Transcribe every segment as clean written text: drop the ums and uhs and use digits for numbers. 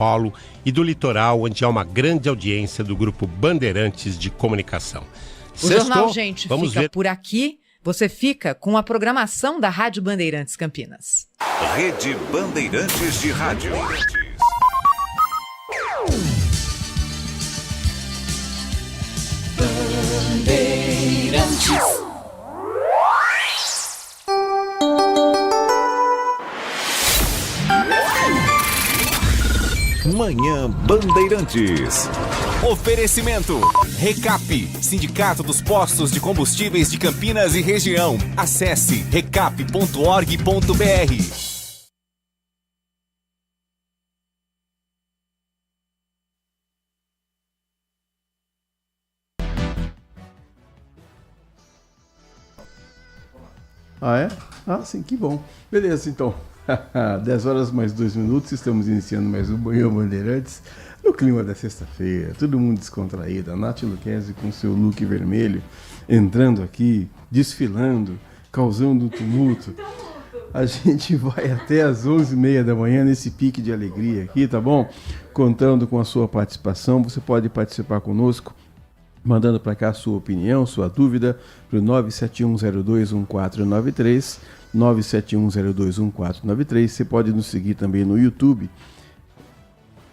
Paulo e do litoral, onde há uma grande audiência do Grupo Bandeirantes de Comunicação. O Jornal Gente fica por aqui. Você fica com a programação da Rádio Bandeirantes Campinas. Rede Bandeirantes de Rádio. Bandeirantes. Manhã Bandeirantes. Oferecimento. Recap, Sindicato dos Postos de Combustíveis de Campinas e Região. Acesse recap.org.br. Ah, é? Ah, sim, que bom. Beleza, então. 10 horas mais 2 minutos, estamos iniciando mais um Manhã Bandeirantes, no clima da sexta-feira, todo mundo descontraído, a Nath Luquezzi com seu look vermelho, entrando aqui, desfilando, causando um tumulto. A gente vai até às 11h30 da manhã nesse pique de alegria aqui, tá bom? Contando com a sua participação, você pode participar conosco, mandando para cá a sua opinião, sua dúvida, para o 971021493, 971021493. Você pode nos seguir também no YouTube.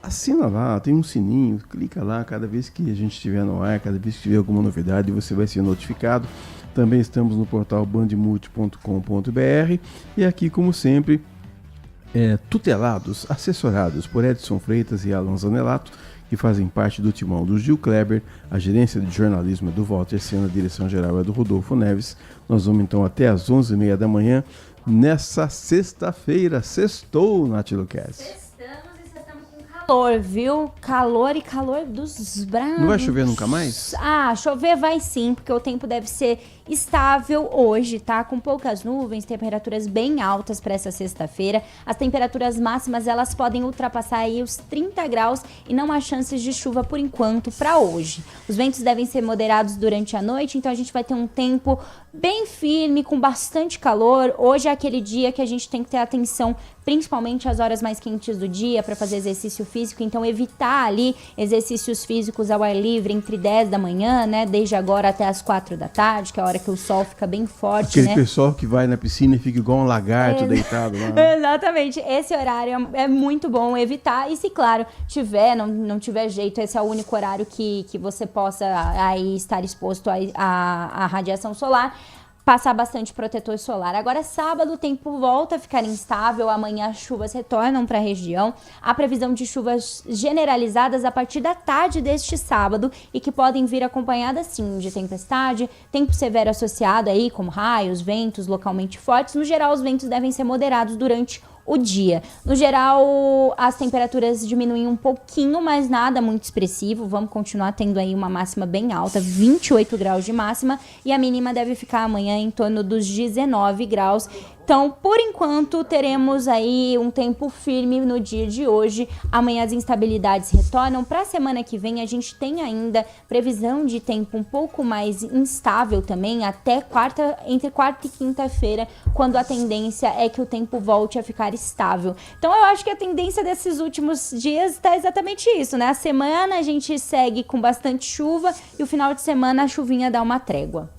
Assina lá, tem um sininho, clica lá cada vez que a gente estiver no ar, cada vez que tiver alguma novidade, você vai ser notificado. Também estamos no portal bandmulti.com.br e aqui, como sempre, tutelados, assessorados por Edson Freitas e Alan Zanelato, que fazem parte do timão do Gil Kleber, a gerência de jornalismo é do Walter Sena, a direção geral é do Rodolfo Neves. Nós vamos então até às 11h30 da manhã, nessa sexta-feira. Sextou, Nath Luquezzi. Calor, viu? Calor e calor dos bravos. Não vai chover nunca mais? Ah, chover vai sim, porque o tempo deve ser estável hoje, tá? Com poucas nuvens, temperaturas bem altas para essa sexta-feira. As temperaturas máximas, elas podem ultrapassar aí os 30 graus e não há chances de chuva por enquanto para hoje. Os ventos devem ser moderados durante a noite, então a gente vai ter um tempo bem firme, com bastante calor. Hoje é aquele dia que a gente tem que ter atenção, principalmente às horas mais quentes do dia, para fazer exercício físico, então evitar ali exercícios físicos ao ar livre entre 10 da manhã, né, desde agora até as 4 da tarde, que é a hora que o sol fica bem forte, aquele né? pessoal que vai na piscina e fica igual um lagarto deitado lá. Exatamente, esse horário é muito bom evitar, e se claro, não tiver jeito, esse é o único horário que você possa aí estar exposto à radiação solar, passar bastante protetor solar. Agora, sábado, o tempo volta a ficar instável, amanhã as chuvas retornam para a região. Há previsão de chuvas generalizadas a partir da tarde deste sábado e que podem vir acompanhadas, sim, de tempestade, tempo severo associado aí, como raios, ventos localmente fortes. No geral, os ventos devem ser moderados durante o dia. No geral, as temperaturas diminuem um pouquinho, mas nada muito expressivo. Vamos continuar tendo aí uma máxima bem alta, 28 graus de máxima, e a mínima deve ficar amanhã em torno dos 19 graus. Então, por enquanto, teremos aí um tempo firme no dia de hoje. Amanhã as instabilidades retornam. Para a semana que vem, a gente tem ainda previsão de tempo um pouco mais instável também, até entre quarta e quinta-feira, quando a tendência é que o tempo volte a ficar estável. Então, eu acho que a tendência desses últimos dias está exatamente isso, né? A semana a gente segue com bastante chuva e o final de semana a chuvinha dá uma trégua.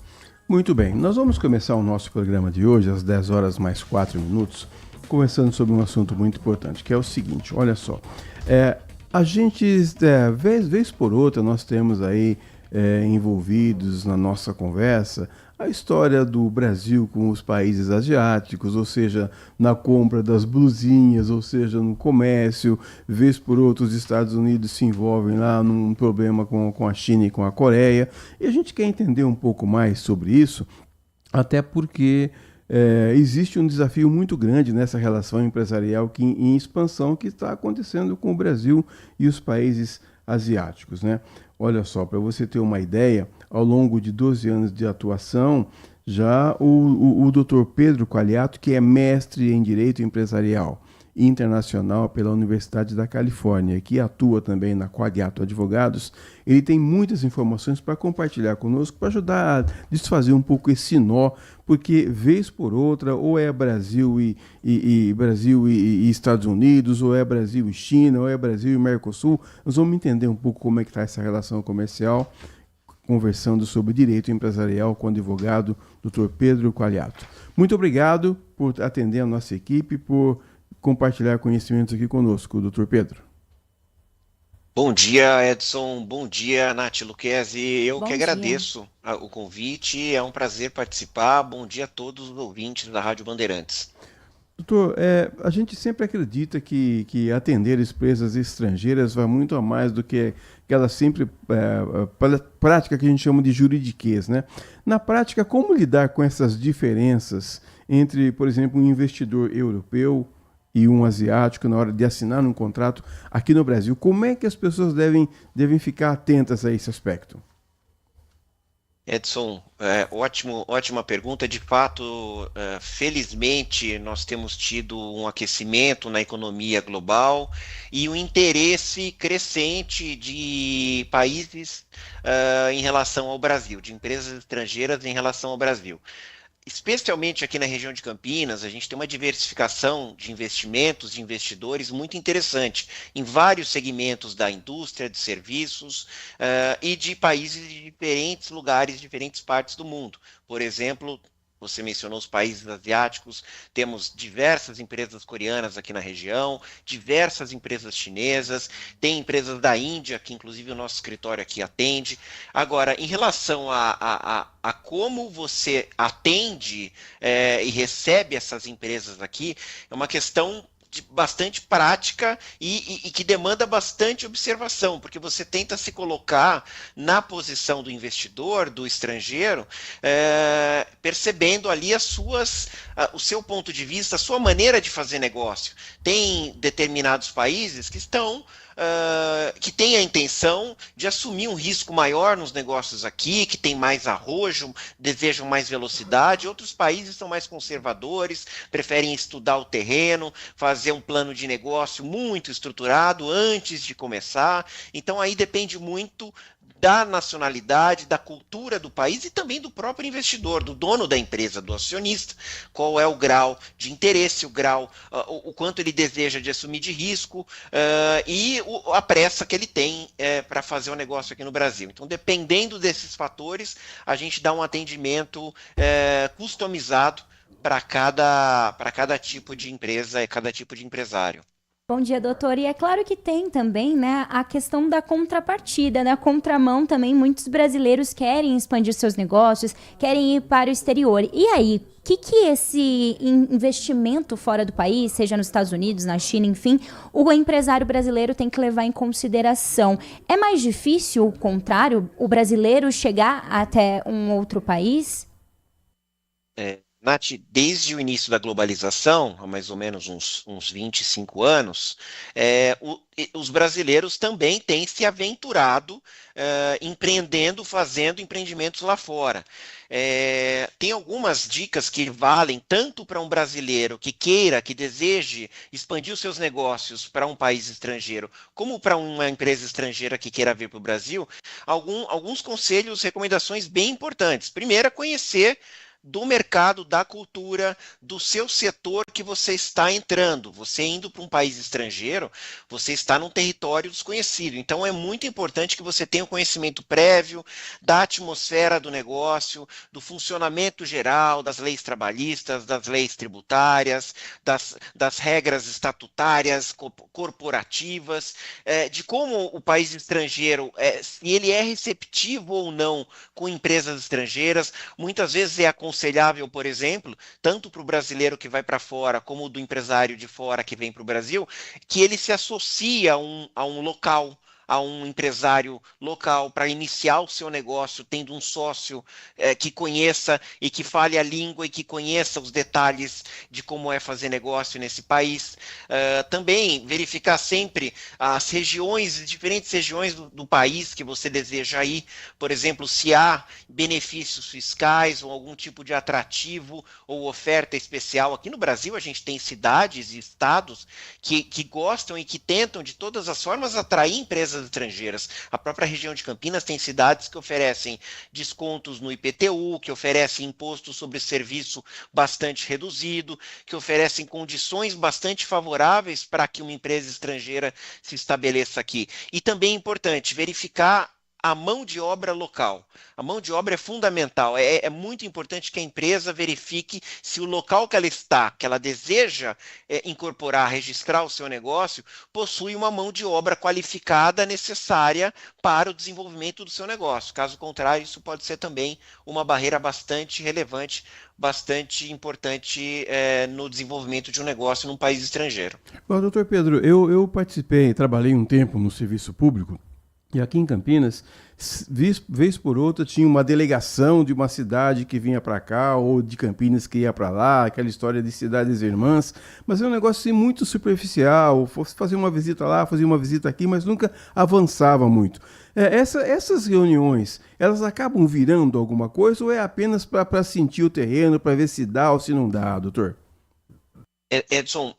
Muito bem, nós vamos começar o nosso programa de hoje às 10 horas mais 4 minutos, conversando sobre um assunto muito importante, que é o seguinte, olha só, a gente, vez por outra, nós temos aí envolvidos na nossa conversa a história do Brasil com os países asiáticos, ou seja, na compra das blusinhas, ou seja, no comércio, vez por outra os Estados Unidos se envolvem lá num problema com a China e com a Coreia, e a gente quer entender um pouco mais sobre isso, até porque existe um desafio muito grande nessa relação empresarial em expansão que está acontecendo com o Brasil e os países asiáticos, né? Olha só, para você ter uma ideia, ao longo de 12 anos de atuação, já o Dr. Pedro Qualiato, que é mestre em Direito Empresarial internacional pela Universidade da Califórnia, que atua também na Quagliato Advogados. Ele tem muitas informações para compartilhar conosco, para ajudar a desfazer um pouco esse nó, porque vez por outra, ou é Brasil e Estados Unidos, ou é Brasil e China, ou é Brasil e Mercosul. Nós vamos entender um pouco como é que está essa relação comercial, conversando sobre direito empresarial com o advogado Dr. Pedro Quagliato. Muito obrigado por atender a nossa equipe, por compartilhar conhecimentos aqui conosco, Dr. Pedro. Bom dia, Edson. Bom dia, Nath Lucchesi. Eu que agradeço o convite. É um prazer participar. Bom dia a todos os ouvintes da Rádio Bandeirantes. Doutor, a gente sempre acredita que atender empresas estrangeiras vai muito a mais do que aquela sempre prática que a gente chama de juridiquês, né? Na prática, como lidar com essas diferenças entre, por exemplo, um investidor europeu e um asiático na hora de assinar um contrato aqui no Brasil? Como é que as pessoas devem ficar atentas a esse aspecto? Edson, ótima pergunta. De fato, felizmente, nós temos tido um aquecimento na economia global e um interesse crescente de países em relação ao Brasil, de empresas estrangeiras em relação ao Brasil. Especialmente aqui na região de Campinas, a gente tem uma diversificação de investimentos, de investidores muito interessante em vários segmentos da indústria, de serviços e de países de diferentes lugares, diferentes partes do mundo. Por exemplo, você mencionou os países asiáticos, temos diversas empresas coreanas aqui na região, diversas empresas chinesas, tem empresas da Índia, que inclusive o nosso escritório aqui atende. Agora, em relação a como você atende e recebe essas empresas aqui, é uma questão bastante prática e que demanda bastante observação, porque você tenta se colocar na posição do investidor, do estrangeiro, percebendo ali o seu ponto de vista, a sua maneira de fazer negócio. Tem determinados países que têm a intenção de assumir um risco maior nos negócios aqui, que tem mais arrojo, desejam mais velocidade. Outros países são mais conservadores, preferem estudar o terreno, fazer um plano de negócio muito estruturado antes de começar. Então aí depende muito da nacionalidade, da cultura do país e também do próprio investidor, do dono da empresa, do acionista. Qual é o grau de interesse, o quanto ele deseja de assumir de risco e a pressa que ele tem para fazer o negócio aqui no Brasil. Então, dependendo desses fatores, a gente dá um atendimento customizado para cada tipo de empresa e cada tipo de empresário. Bom dia, doutor. E é claro que tem também, né, a questão da contrapartida, na contramão também, muitos brasileiros querem expandir seus negócios, querem ir para o exterior. E aí, o que esse investimento fora do país, seja nos Estados Unidos, na China, enfim, o empresário brasileiro tem que levar em consideração? É mais difícil, o contrário, o brasileiro chegar até um outro país? Nath, desde o início da globalização, há mais ou menos uns 25 anos, os brasileiros também têm se aventurado empreendendo, fazendo empreendimentos lá fora. Tem algumas dicas que valem tanto para um brasileiro que deseje expandir os seus negócios para um país estrangeiro, como para uma empresa estrangeira que queira vir para o Brasil. Alguns conselhos, recomendações bem importantes. Primeiro, conhecer do mercado, da cultura, do seu setor que você está entrando. Você indo para um país estrangeiro, você está num território desconhecido. Então é muito importante que você tenha um conhecimento prévio da atmosfera do negócio, do funcionamento geral, das leis trabalhistas, das leis tributárias, das regras estatutárias, corporativas, de como o país estrangeiro, se ele é receptivo ou não com empresas estrangeiras. Muitas vezes é aconselhável, por exemplo, tanto para o brasileiro que vai para fora, como do empresário de fora que vem para o Brasil, que ele se associe a um local, a um empresário local para iniciar o seu negócio, tendo um sócio que conheça e que fale a língua e que conheça os detalhes de como é fazer negócio nesse país. Também verificar sempre as regiões, diferentes regiões do país que você deseja ir, por exemplo, se há benefícios fiscais ou algum tipo de atrativo ou oferta especial. Aqui no Brasil a gente tem cidades e estados que gostam e que tentam de todas as formas atrair empresas estrangeiras. A própria região de Campinas tem cidades que oferecem descontos no IPTU, que oferecem imposto sobre serviço bastante reduzido, que oferecem condições bastante favoráveis para que uma empresa estrangeira se estabeleça aqui. E também é importante verificar a mão de obra local. A mão de obra é fundamental. É muito importante que a empresa verifique se o local que ela está, que ela deseja incorporar, registrar o seu negócio, possui uma mão de obra qualificada necessária para o desenvolvimento do seu negócio. Caso contrário, isso pode ser também uma barreira bastante relevante, bastante importante no desenvolvimento de um negócio num país estrangeiro. Bom, doutor Pedro, eu participei, trabalhei um tempo no serviço público. E aqui em Campinas, vez por outra, tinha uma delegação de uma cidade que vinha para cá, ou de Campinas que ia para lá, aquela história de cidades irmãs, mas é um negócio assim, muito superficial, fosse fazer uma visita lá, fazia uma visita aqui, mas nunca avançava muito. Essas reuniões, elas acabam virando alguma coisa ou é apenas para sentir o terreno, para ver se dá ou se não dá, doutor? Edson,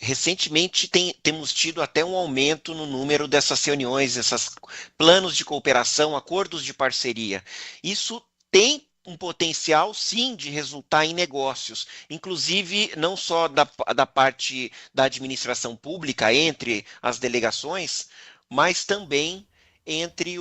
recentemente temos tido até um aumento no número dessas reuniões, esses planos de cooperação, acordos de parceria. Isso tem um potencial, sim, de resultar em negócios, inclusive não só da parte da administração pública, entre as delegações, mas também entre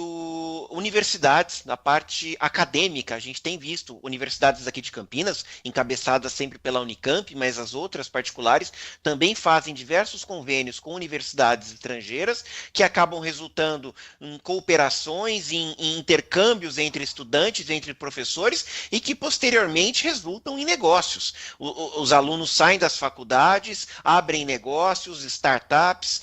universidades, na parte acadêmica. A gente tem visto universidades aqui de Campinas, encabeçadas sempre pela Unicamp, mas as outras particulares também fazem diversos convênios com universidades estrangeiras que acabam resultando em cooperações, em intercâmbios entre estudantes, entre professores e que posteriormente resultam em negócios. Os alunos saem das faculdades, abrem negócios, startups,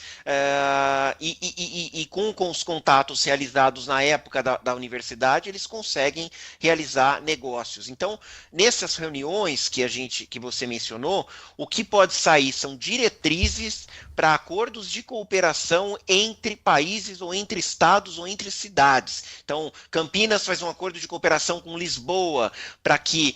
e com os contatos realizados na época da universidade, eles conseguem realizar negócios. Então, nessas reuniões que você mencionou, o que pode sair são diretrizes para acordos de cooperação entre países ou entre estados ou entre cidades. Então, Campinas faz um acordo de cooperação com Lisboa para que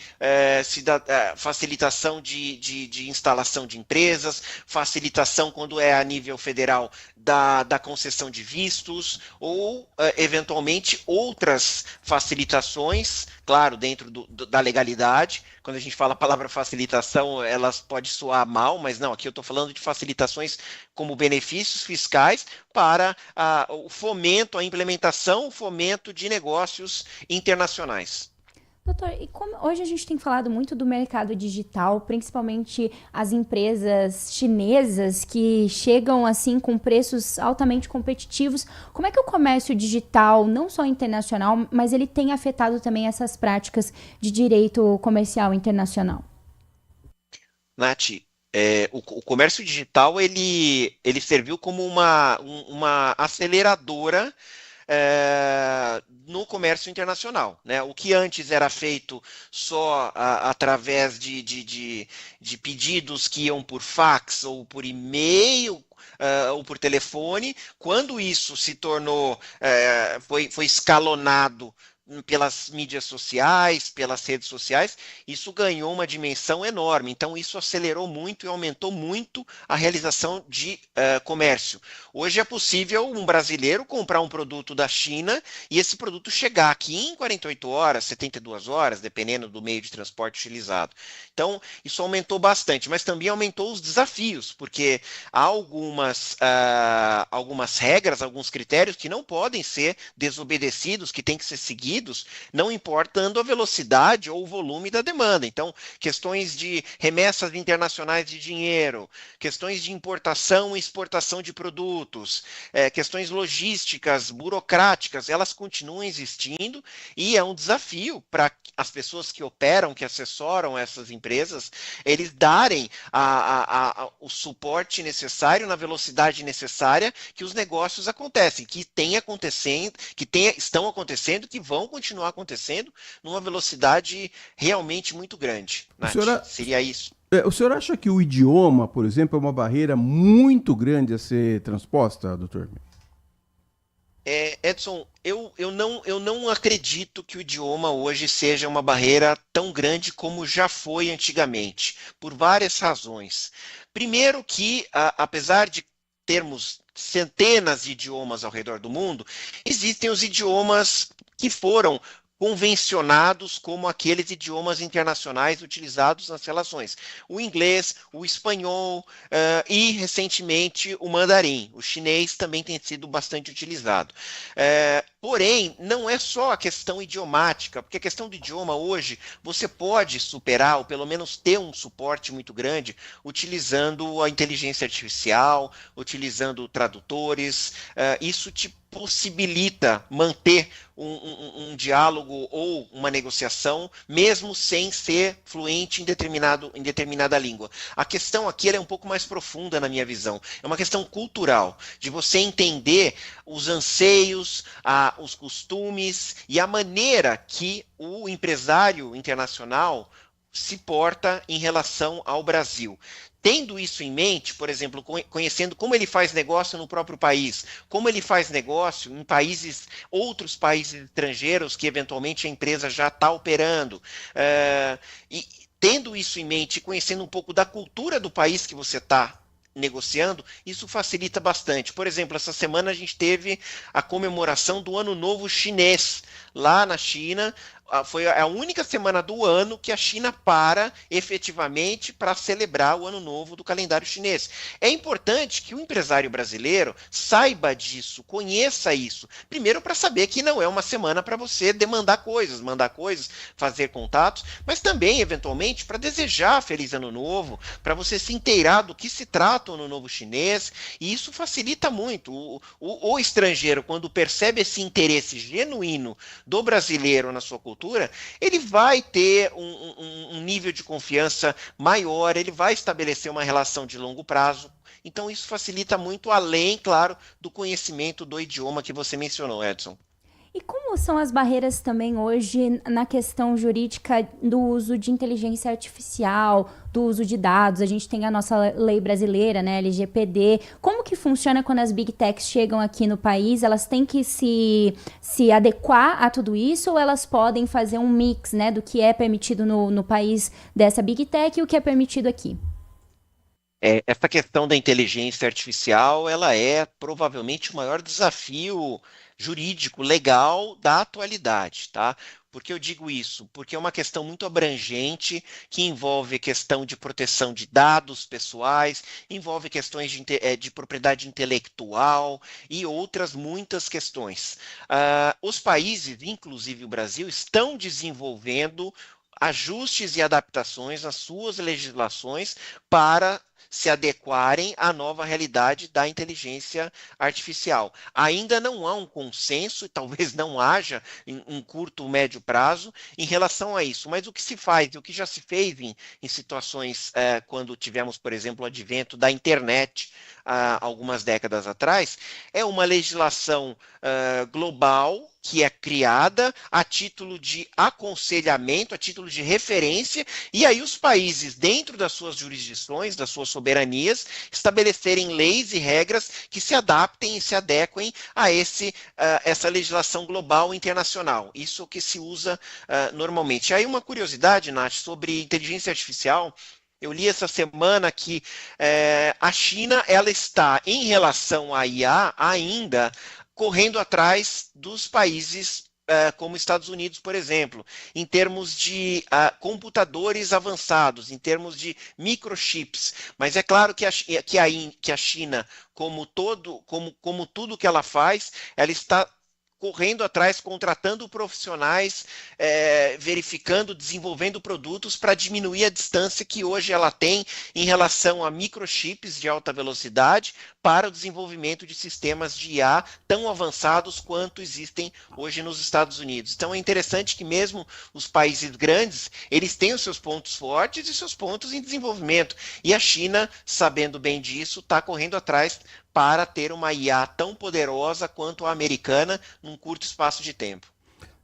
facilitação de instalação de empresas, facilitação quando é a nível federal da concessão de vistos ou, eventualmente, outras facilitações, claro, dentro da legalidade. Quando a gente fala a palavra facilitação, ela pode soar mal, mas não, aqui eu estou falando de facilitações como benefícios fiscais para o fomento, a implementação, o fomento de negócios internacionais. Doutor, e como hoje a gente tem falado muito do mercado digital, principalmente as empresas chinesas que chegam assim com preços altamente competitivos, como é que o comércio digital, não só internacional, mas ele tem afetado também essas práticas de direito comercial internacional? Nath, o comércio digital ele serviu como uma aceleradora no comércio internacional, né? O que antes era feito só através de pedidos que iam por fax ou por e-mail ou por telefone, quando isso se tornou, foi escalonado pelas mídias sociais, pelas redes sociais, isso ganhou uma dimensão enorme. Então, isso acelerou muito e aumentou muito a realização de comércio. Hoje é possível um brasileiro comprar um produto da China e esse produto chegar aqui em 48 horas, 72 horas, dependendo do meio de transporte utilizado. Então, isso aumentou bastante, mas também aumentou os desafios, porque há algumas regras, alguns critérios que não podem ser desobedecidos, que têm que ser seguidos, Unidos, não importando a velocidade ou o volume da demanda. Então, questões de remessas internacionais de dinheiro, questões de importação e exportação de produtos, questões logísticas, burocráticas, elas continuam existindo e é um desafio para as pessoas que operam, que assessoram essas empresas, eles darem o suporte necessário na velocidade necessária que os negócios acontecem, estão acontecendo, que vão continuar acontecendo numa velocidade realmente muito grande. Nath, seria isso. O senhor acha que o idioma, por exemplo, é uma barreira muito grande a ser transposta, doutor? Edson, eu não acredito que o idioma hoje seja uma barreira tão grande como já foi antigamente, por várias razões. Primeiro que, apesar de termos centenas de idiomas ao redor do mundo, existem os idiomas que foram convencionados como aqueles idiomas internacionais utilizados nas relações. O inglês, o espanhol e, recentemente, o mandarim. O chinês também tem sido bastante utilizado. Porém, não é só a questão idiomática, porque a questão do idioma hoje você pode superar, ou pelo menos ter um suporte muito grande, utilizando a inteligência artificial, utilizando tradutores. Isso te possibilita manter um diálogo ou uma negociação, mesmo sem ser fluente em determinada língua. A questão aqui é um pouco mais profunda na minha visão. É uma questão cultural, de você entender os anseios, os costumes e a maneira que o empresário internacional se porta em relação ao Brasil. Tendo isso em mente, por exemplo, conhecendo como ele faz negócio no próprio país, como ele faz negócio em outros países estrangeiros que eventualmente a empresa já está operando, e tendo isso em mente, conhecendo um pouco da cultura do país que você está negociando, isso facilita bastante. Por exemplo, essa semana a gente teve a comemoração do Ano Novo Chinês lá na China. Foi a única semana do ano que a China para efetivamente para celebrar o Ano Novo do calendário chinês. É importante que o empresário brasileiro saiba disso, conheça isso. Primeiro, para saber que não é uma semana para você mandar coisas, fazer contatos, mas também, eventualmente, para desejar Feliz Ano Novo, para você se inteirar do que se trata o Ano Novo chinês, e isso facilita muito. O estrangeiro, quando percebe esse interesse genuíno do brasileiro na sua cultura, ele vai ter um nível de confiança maior, ele vai estabelecer uma relação de longo prazo. Então isso facilita muito, além, claro, do conhecimento do idioma que você mencionou, Edson. E como são as barreiras também hoje na questão jurídica do uso de inteligência artificial, do uso de dados? A gente tem a nossa lei brasileira, né, LGPD. Como que funciona quando as Big Techs chegam aqui no país? Elas têm que se adequar a tudo isso ou elas podem fazer um mix, né, do que é permitido no país dessa Big Tech e o que é permitido aqui? Essa questão da inteligência artificial, ela é provavelmente o maior desafio jurídico, legal da atualidade, tá? Por que eu digo isso? Porque é uma questão muito abrangente, que envolve questão de proteção de dados pessoais, envolve questões de propriedade intelectual e outras muitas questões. Os países, inclusive o Brasil, estão desenvolvendo ajustes e adaptações às suas legislações para se adequarem à nova realidade da inteligência artificial. Ainda não há um consenso, e talvez não haja em curto ou médio prazo, em relação a isso. Mas o que se faz, e o que já se fez em situações quando tivemos, por exemplo, o advento da internet, algumas décadas atrás, é uma legislação global que é criada a título de aconselhamento, a título de referência, e aí os países, dentro das suas jurisdições, das suas soberanias, estabelecerem leis e regras que se adaptem e se adequem a essa legislação global internacional. Isso que se usa normalmente. Aí uma curiosidade, Nath, sobre inteligência artificial. Eu li essa semana que a China ela está, em relação à IA, ainda correndo atrás dos países como Estados Unidos, por exemplo, em termos de computadores avançados, em termos de microchips. Mas é claro que a China, como tudo que ela faz, ela está correndo atrás, contratando profissionais, verificando, desenvolvendo produtos para diminuir a distância que hoje ela tem em relação a microchips de alta velocidade para o desenvolvimento de sistemas de IA tão avançados quanto existem hoje nos Estados Unidos. Então é interessante que mesmo os países grandes, eles têm os seus pontos fortes e seus pontos em desenvolvimento. E a China, sabendo bem disso, está correndo atrás para ter uma IA tão poderosa quanto a americana num curto espaço de tempo.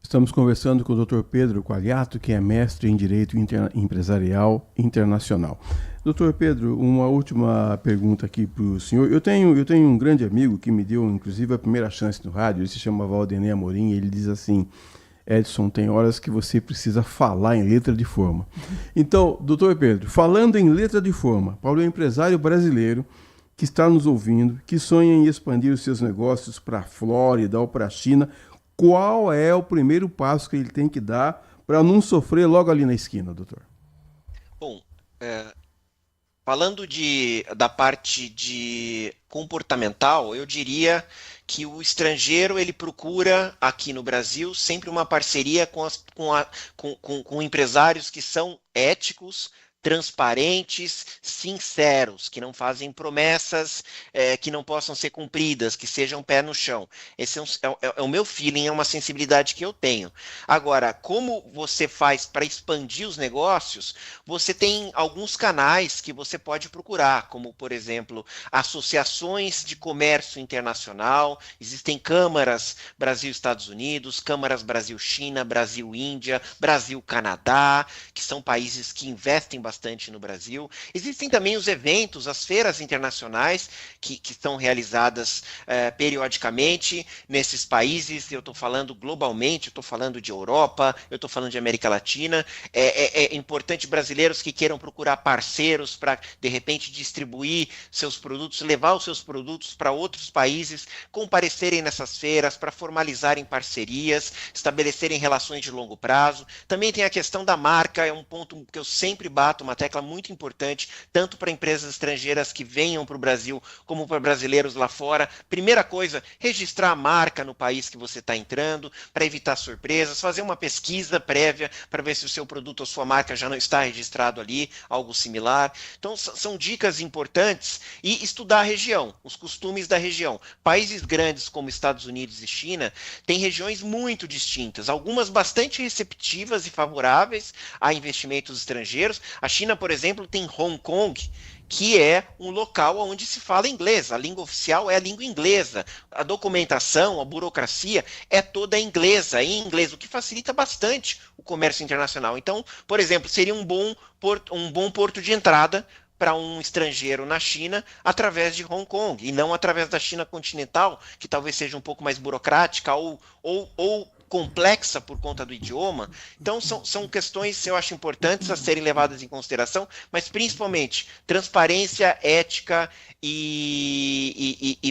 Estamos conversando com o Dr. Pedro Qualiato, que é mestre em Direito Empresarial Internacional. Dr. Pedro, uma última pergunta aqui para o senhor. Eu tenho um grande amigo que me deu, inclusive, a primeira chance no rádio. Ele se chama Valdenei Amorim, e ele diz assim: Edson, tem horas que você precisa falar em letra de forma. Então, doutor Pedro, falando em letra de forma, para o empresário brasileiro que está nos ouvindo, que sonha em expandir os seus negócios para a Flórida ou para a China, qual é o primeiro passo que ele tem que dar para não sofrer logo ali na esquina, doutor? Bom, falando da parte de comportamental, eu diria que o estrangeiro ele procura aqui no Brasil sempre uma parceria com empresários que são éticos, transparentes, sinceros, que não fazem promessas que não possam ser cumpridas, que sejam pé no chão. Esse é o meu feeling, é uma sensibilidade que eu tenho. Agora, como você faz para expandir os negócios, você tem alguns canais que você pode procurar, como, por exemplo, associações de comércio internacional, existem câmaras Brasil-Estados Unidos, câmaras Brasil-China, Brasil-Índia, Brasil-Canadá, que são países que investem bastante no Brasil. Existem também os eventos, as feiras internacionais que são realizadas periodicamente nesses países. Eu estou falando globalmente, eu estou falando de Europa, eu estou falando de América Latina. É importante brasileiros que queiram procurar parceiros para, de repente, distribuir seus produtos, levar os seus produtos para outros países, comparecerem nessas feiras para formalizarem parcerias, estabelecerem relações de longo prazo. Também tem a questão da marca, é um ponto que eu sempre bato, uma tecla muito importante, tanto para empresas estrangeiras que venham para o Brasil, como para brasileiros lá fora. Primeira coisa, registrar a marca no país que você está entrando, para evitar surpresas, fazer uma pesquisa prévia para ver se o seu produto ou sua marca já não está registrado ali, algo similar. Então, são dicas importantes. E estudar a região, os costumes da região. Países grandes como Estados Unidos e China têm regiões muito distintas, algumas bastante receptivas e favoráveis a investimentos estrangeiros. A China, por exemplo, tem Hong Kong, que é um local onde se fala inglês. A língua oficial é a língua inglesa. A documentação, a burocracia é toda inglesa, em inglês, o que facilita bastante o comércio internacional. Então, por exemplo, seria um bom porto de entrada para um estrangeiro na China através de Hong Kong, e não através da China continental, que talvez seja um pouco mais burocrática ou complexa por conta do idioma. Então são questões, eu acho, importantes a serem levadas em consideração, mas principalmente transparência, ética e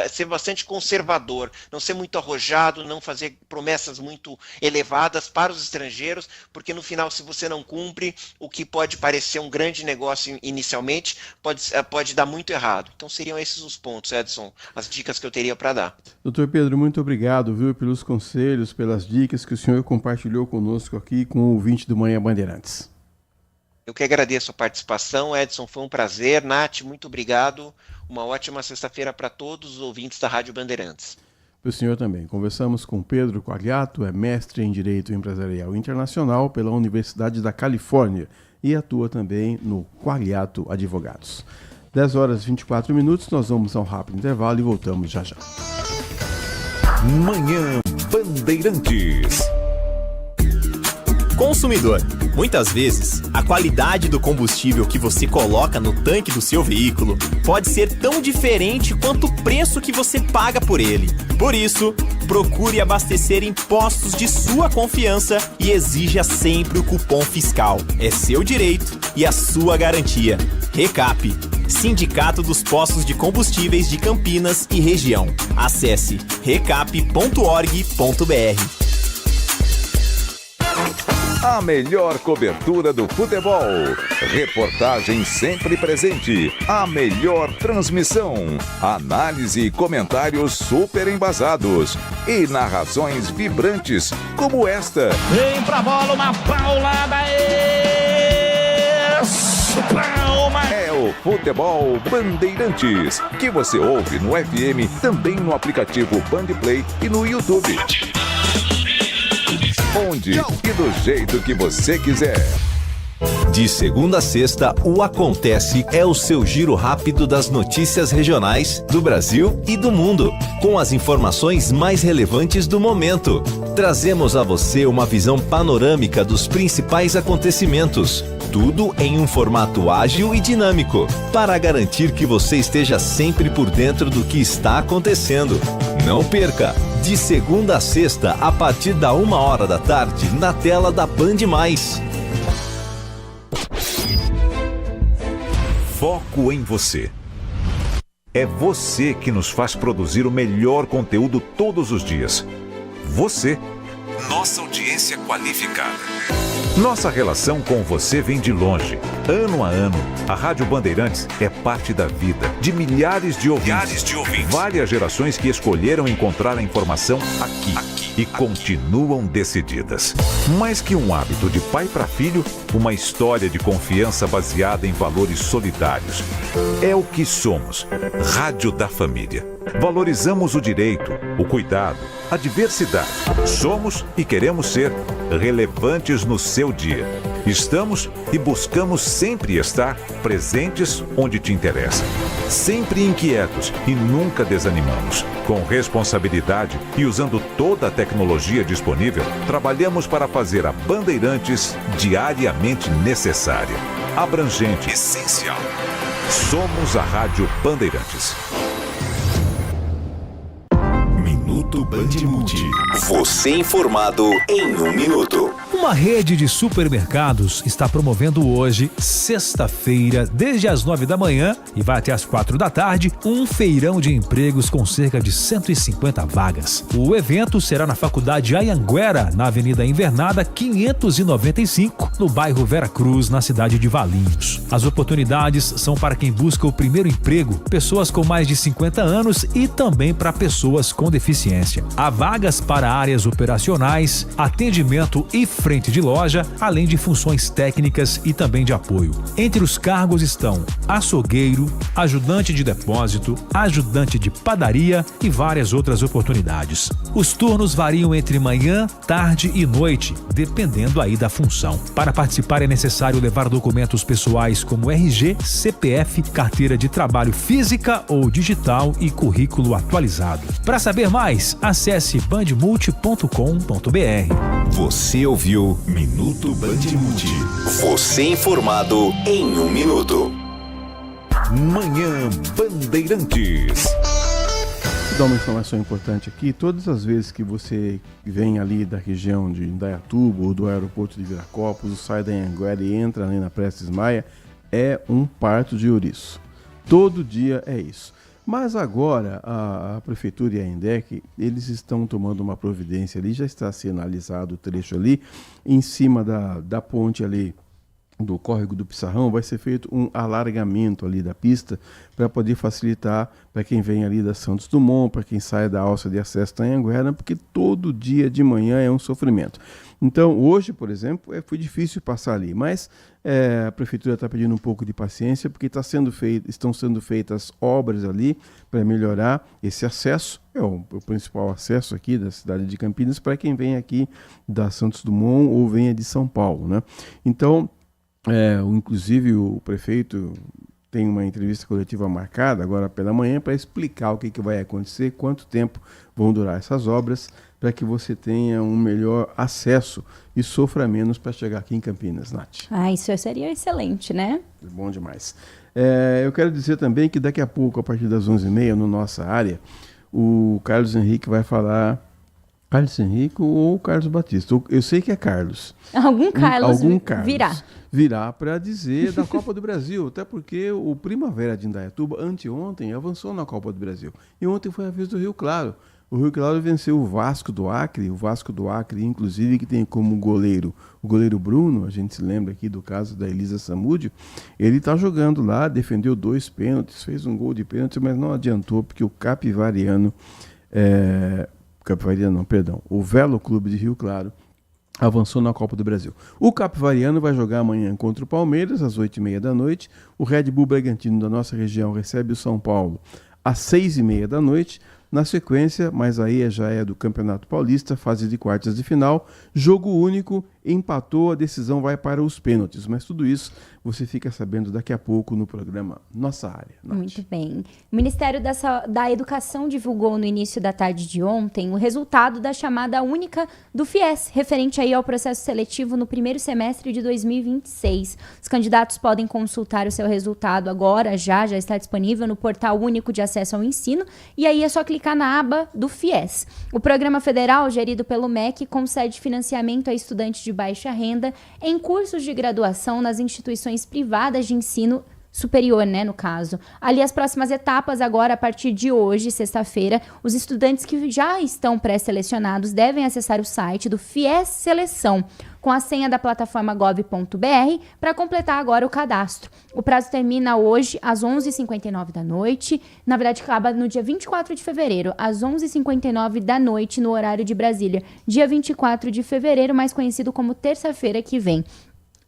ser bastante conservador, não ser muito arrojado, não fazer promessas muito elevadas para os estrangeiros, porque no final, se você não cumpre, o que pode parecer um grande negócio inicialmente pode dar muito errado. Então seriam esses os pontos, Edson, as dicas que eu teria para dar. Doutor Pedro, muito obrigado, pelos conselhos, pelas dicas que o senhor compartilhou conosco aqui com o ouvinte do Manhã Bandeirantes. Eu que agradeço a participação, Edson, foi um prazer. Nath, muito obrigado. Uma ótima sexta-feira para todos os ouvintes da Rádio Bandeirantes. Para o senhor também. Conversamos com Pedro Qualiato, é mestre em Direito Empresarial Internacional pela Universidade da Califórnia e atua também no Qualiato Advogados. 10 horas e 24 minutos, nós vamos a um rápido intervalo e voltamos já já. Manhã Bandeirantes. Consumidor, muitas vezes, a qualidade do combustível que você coloca no tanque do seu veículo pode ser tão diferente quanto o preço que você paga por ele. Por isso, procure abastecer em postos de sua confiança e exija sempre o cupom fiscal. É seu direito e a sua garantia. Recap, Sindicato dos Postos de Combustíveis de Campinas e Região. Acesse recap.org.br. A melhor cobertura do futebol. Reportagem sempre presente. A melhor transmissão. Análise e comentários super embasados. E narrações vibrantes como esta. Vem pra bola, uma paulada. Palma. É o Futebol Bandeirantes, que você ouve no FM, também no aplicativo Bandplay e no YouTube. Onde e do jeito que você quiser. De segunda a sexta, o Acontece é o seu giro rápido das notícias regionais do Brasil e do mundo, com as informações mais relevantes do momento. Trazemos a você uma visão panorâmica dos principais acontecimentos, tudo em um formato ágil e dinâmico, para garantir que você esteja sempre por dentro do que está acontecendo. Não perca! De segunda a sexta, a partir da 13h, na tela da Band+. Foco em você. É você que nos faz produzir o melhor conteúdo todos os dias. Você, nossa audiência qualificada. Nossa relação com você vem de longe. Ano a ano, a Rádio Bandeirantes é parte da vida de milhares de ouvintes. Várias gerações que escolheram encontrar a informação aqui e continuam decididas. Mais que um hábito de pai para filho, uma história de confiança baseada em valores solidários. É o que somos. Rádio da Família. Valorizamos o direito, o cuidado, a diversidade. Somos e queremos ser relevantes no seu dia. Estamos e buscamos sempre estar presentes onde te interessa. Sempre inquietos e nunca desanimamos. Com responsabilidade e usando toda a tecnologia disponível, trabalhamos para fazer a Bandeirantes diariamente necessária, abrangente, essencial. Somos a Rádio Bandeirantes. Minuto Bandmulti. Você informado em 1 minuto. Uma rede de supermercados está promovendo hoje, sexta-feira, desde as 9 da manhã e vai até as 4 da tarde, um feirão de empregos com cerca de 150 vagas. O evento será na Faculdade Anhanguera, na Avenida Invernada 595, no bairro Vera Cruz, na cidade de Valinhos. As oportunidades são para quem busca o primeiro emprego, pessoas com mais de 50 anos e também para pessoas com deficiência. Há vagas para áreas operacionais, atendimento e frente de loja, além de funções técnicas e também de apoio. Entre os cargos estão açougueiro, ajudante de depósito, ajudante de padaria e várias outras oportunidades. Os turnos variam entre manhã, tarde e noite, dependendo aí da função. Para participar é necessário levar documentos pessoais como RG, CPF, carteira de trabalho física ou digital e currículo atualizado. Para saber mais, acesse bandmulti.com.br. Você ouviu Minuto Bandmulti. Você informado em 1 minuto. Manhã Bandeirantes. Vou dar uma informação importante aqui. Todas as vezes que você vem ali da região de Indaiatuba ou do aeroporto de Viracopos, sai da Anhanguera e entra ali na Prestes Maia, é um parto de ouriço. Todo dia é isso. Mas agora a Prefeitura e a INDEC, eles estão tomando uma providência ali, já está sendo analisado o trecho ali, em cima da ponte ali do córrego do Pissarrão, vai ser feito um alargamento ali da pista para poder facilitar para quem vem ali da Santos Dumont, para quem sai da alça de acesso da Anhanguera, porque todo dia de manhã é um sofrimento. Então, hoje, por exemplo, foi difícil passar ali, mas a Prefeitura está pedindo um pouco de paciência, porque estão sendo feitas obras ali para melhorar esse acesso, é o principal acesso aqui da cidade de Campinas, para quem vem aqui da Santos Dumont ou venha de São Paulo, né? Então, inclusive o prefeito tem uma entrevista coletiva marcada agora pela manhã para explicar o que vai acontecer, quanto tempo vão durar essas obras, para que você tenha um melhor acesso e sofra menos para chegar aqui em Campinas, Nath. Isso seria excelente, né? Bom demais. Eu quero dizer também que daqui a pouco, a partir das 11h30, na nossa área, o Carlos Henrique vai falar Carlos Henrique ou Carlos Batista. Eu sei que é Carlos. Algum Carlos Carlos virá para dizer da Copa do Brasil, até porque o Primavera de Indaiatuba, anteontem, avançou na Copa do Brasil. E ontem foi a vez do Rio Claro. O Rio Claro venceu o Vasco do Acre, inclusive, que tem como goleiro o goleiro Bruno, a gente se lembra aqui do caso da Elisa Samúdio. Ele está jogando lá, defendeu 2 pênaltis, fez um gol de pênalti, mas não adiantou, porque o o Velo Clube de Rio Claro avançou na Copa do Brasil. O Capivariano vai jogar amanhã contra o Palmeiras, às 8h30 da noite. O Red Bull Bragantino da nossa região recebe o São Paulo às 6h30 da noite. Na sequência, mas aí já é do Campeonato Paulista, fase de quartas de final, jogo único, empatou, a decisão vai para os pênaltis. Mas tudo isso você fica sabendo daqui a pouco no programa Nossa Área. Nath. Muito bem. O Ministério da Educação divulgou no início da tarde de ontem o resultado da chamada única do FIES, referente aí ao processo seletivo no primeiro semestre de 2026. Os candidatos podem consultar o seu resultado agora, já está disponível no Portal Único de Acesso ao Ensino, e aí é só clicar na aba do FIES. O programa federal, gerido pelo MEC, concede financiamento a estudantes de baixa renda em cursos de graduação nas instituições privadas de ensino superior, no caso. Ali as próximas etapas, agora a partir de hoje, sexta-feira, os estudantes que já estão pré-selecionados devem acessar o site do FIES Seleção, com a senha da plataforma gov.br, para completar agora o cadastro. O prazo termina hoje às 11h59 da noite, na verdade acaba no dia 24 de fevereiro, às 11h59 da noite, no horário de Brasília, dia 24 de fevereiro, mais conhecido como terça-feira que vem.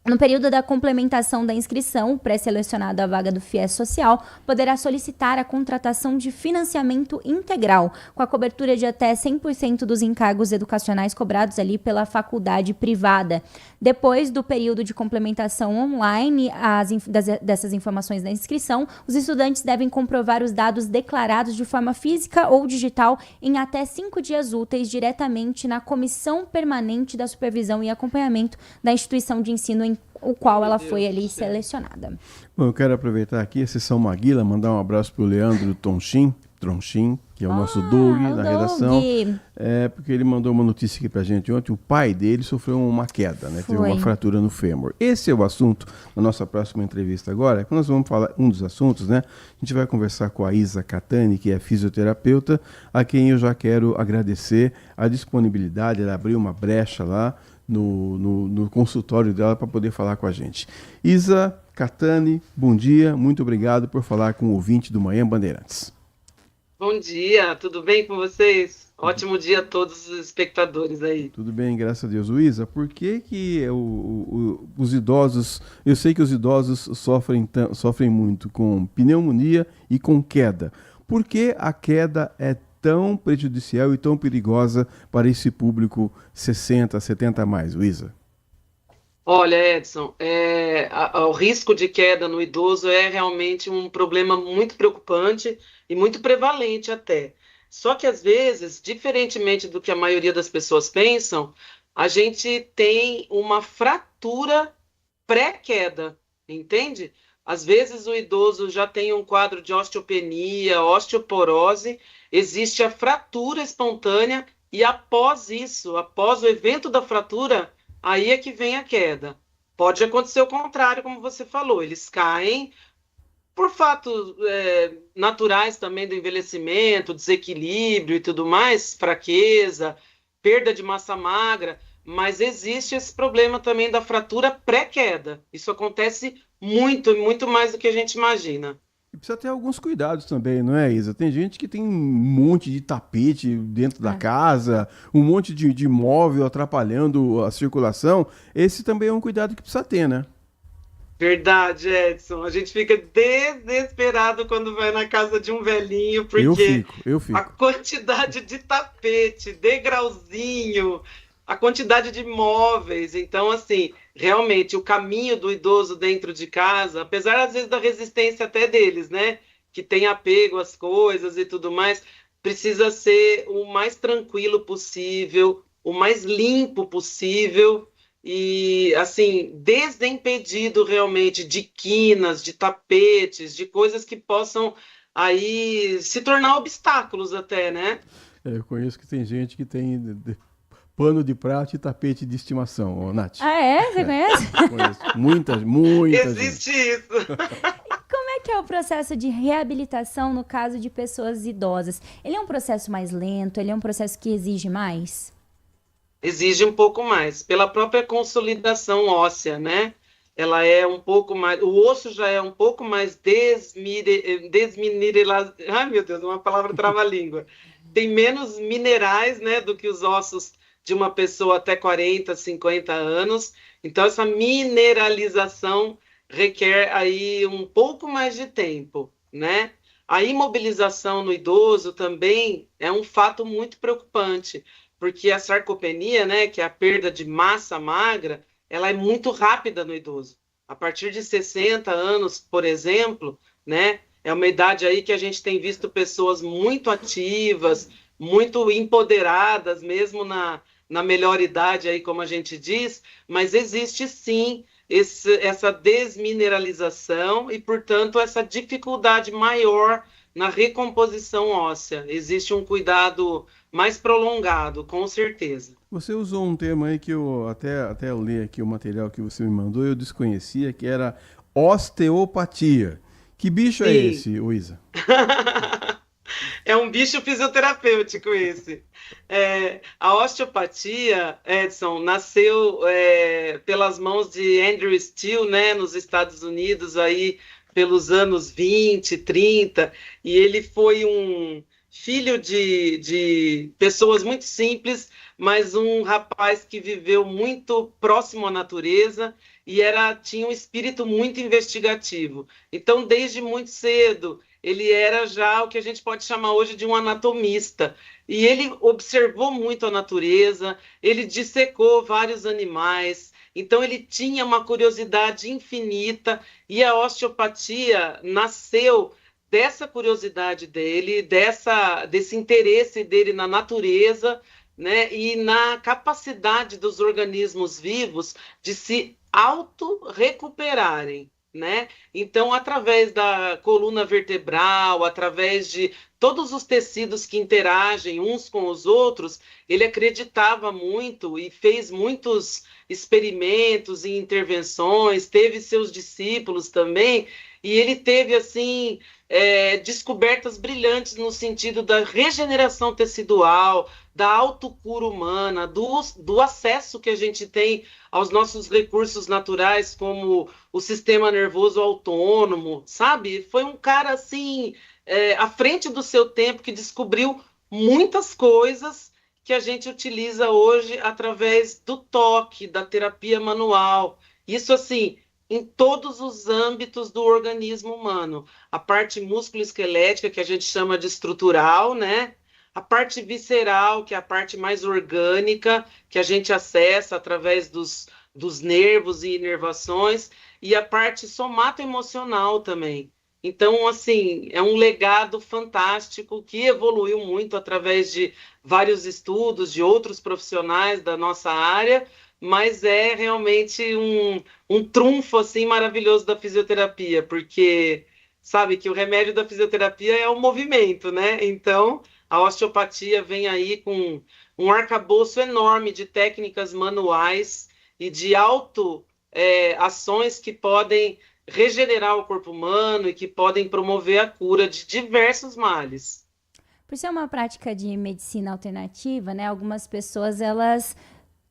No período da complementação da inscrição, o pré-selecionado à vaga do FIES Social poderá solicitar a contratação de financiamento integral, com a cobertura de até 100% dos encargos educacionais cobrados ali pela faculdade privada. Depois do período de complementação online dessas informações da inscrição, os estudantes devem comprovar os dados declarados de forma física ou digital em até 5 dias úteis diretamente na Comissão Permanente da Supervisão e Acompanhamento da instituição de ensino em o qual ela foi ali selecionada. Bom, eu quero aproveitar aqui a sessão Maguila, mandar um abraço para o Leandro Tronchin, que é o nosso Doug da redação. Porque ele mandou uma notícia aqui para a gente ontem. O pai dele sofreu uma queda, teve uma fratura no fêmur. Esse é o assunto da nossa próxima entrevista agora. Quando nós vamos falar um dos assuntos, a gente vai conversar com a Isa Catani, que é fisioterapeuta, a quem eu já quero agradecer a disponibilidade. Ela abriu uma brecha lá no consultório dela para poder falar com a gente. Isa Catani, bom dia, muito obrigado por falar com o ouvinte do Manhã Bandeirantes. Bom dia, tudo bem com vocês? Ótimo dia a todos os espectadores aí. Tudo bem, graças a Deus. Isa, por que os idosos, eu sei que os idosos sofrem muito com pneumonia e com queda. Por que a queda é tão prejudicial e tão perigosa para esse público 60, 70 a mais, Luísa? Olha, Edson, o risco de queda no idoso é realmente um problema muito preocupante e muito prevalente até. Só que às vezes, diferentemente do que a maioria das pessoas pensam, a gente tem uma fratura pré-queda, entende? Às vezes o idoso já tem um quadro de osteopenia, osteoporose, existe a fratura espontânea e após isso, após o evento da fratura, aí é que vem a queda. Pode acontecer o contrário, como você falou, eles caem por fatos naturais também do envelhecimento, desequilíbrio e tudo mais, fraqueza, perda de massa magra, mas existe esse problema também da fratura pré-queda. Isso acontece muito, muito mais do que a gente imagina. E precisa ter alguns cuidados também, não é, Isa? Tem gente que tem um monte de tapete dentro da casa, um monte de móvel atrapalhando a circulação. Esse também é um cuidado que precisa ter, né? Verdade, Edson. A gente fica desesperado quando vai na casa de um velhinho, porque eu fico. A quantidade de tapete, degrauzinho, a quantidade de móveis. Então, assim, realmente, o caminho do idoso dentro de casa, apesar, às vezes, da resistência até deles, que tem apego às coisas e tudo mais, precisa ser o mais tranquilo possível, o mais limpo possível e, assim, desimpedido realmente de quinas, de tapetes, de coisas que possam aí se tornar obstáculos até, Eu conheço que tem gente que tem pano de prato e tapete de estimação, Nath. Ah, é? Você conhece? Conheço. Muita Existe gente. isso. Como é que é o processo de reabilitação no caso de pessoas idosas? Ele é um processo mais lento? Ele é um processo que exige mais? Exige um pouco mais, pela própria consolidação óssea, né? Ela é um pouco mais, o osso já é um pouco mais desmineralizado. Ai, meu Deus, uma palavra trava-língua. Tem menos minerais, né, do que os ossos de uma pessoa até 40, 50 anos. Então, essa mineralização requer aí um pouco mais de tempo, né? A imobilização no idoso também é um fato muito preocupante, porque a sarcopenia, né, que é a perda de massa magra, ela é muito rápida no idoso. A partir de 60 anos, por exemplo, né, é uma idade aí que a gente tem visto pessoas muito ativas, muito empoderadas, mesmo na melhor idade aí, como a gente diz, mas existe sim essa desmineralização e, portanto, essa dificuldade maior na recomposição óssea. Existe um cuidado mais prolongado, com certeza. Você usou um termo aí que eu até eu li aqui o material que você me mandou, eu desconhecia, que era osteopatia. Que bicho é esse, Luísa? É um bicho fisioterapêutico esse. A osteopatia, Edson, nasceu pelas mãos de Andrew Steele, né, nos Estados Unidos, aí pelos anos 20, 30, e ele foi um filho de pessoas muito simples, mas um rapaz que viveu muito próximo à natureza e tinha um espírito muito investigativo. Então, desde muito cedo, ele era já o que a gente pode chamar hoje de um anatomista. E ele observou muito a natureza, ele dissecou vários animais, então ele tinha uma curiosidade infinita, e a osteopatia nasceu dessa curiosidade dele, desse interesse dele na natureza, né, e na capacidade dos organismos vivos de se auto-recuperarem, né? Então, através da coluna vertebral, através de todos os tecidos que interagem uns com os outros, ele acreditava muito e fez muitos experimentos e intervenções, teve seus discípulos também, e ele teve, assim, descobertas brilhantes no sentido da regeneração tecidual, da autocura humana, do acesso que a gente tem aos nossos recursos naturais, como o sistema nervoso autônomo, sabe? Foi um cara, assim, à frente do seu tempo, que descobriu muitas coisas que a gente utiliza hoje através do toque, da terapia manual. Isso, assim, em todos os âmbitos do organismo humano. A parte músculo-esquelética, que a gente chama de estrutural, né? A parte visceral, que é a parte mais orgânica, que a gente acessa através dos nervos e inervações, e a parte somato-emocional também. Então, assim, é um legado fantástico que evoluiu muito através de vários estudos de outros profissionais da nossa área, mas é realmente um trunfo, assim, maravilhoso da fisioterapia, porque sabe que o remédio da fisioterapia é o movimento, né? Então, a osteopatia vem aí com um arcabouço enorme de técnicas manuais e de ações que podem regenerar o corpo humano e que podem promover a cura de diversos males. Por ser uma prática de medicina alternativa, né, algumas pessoas, elas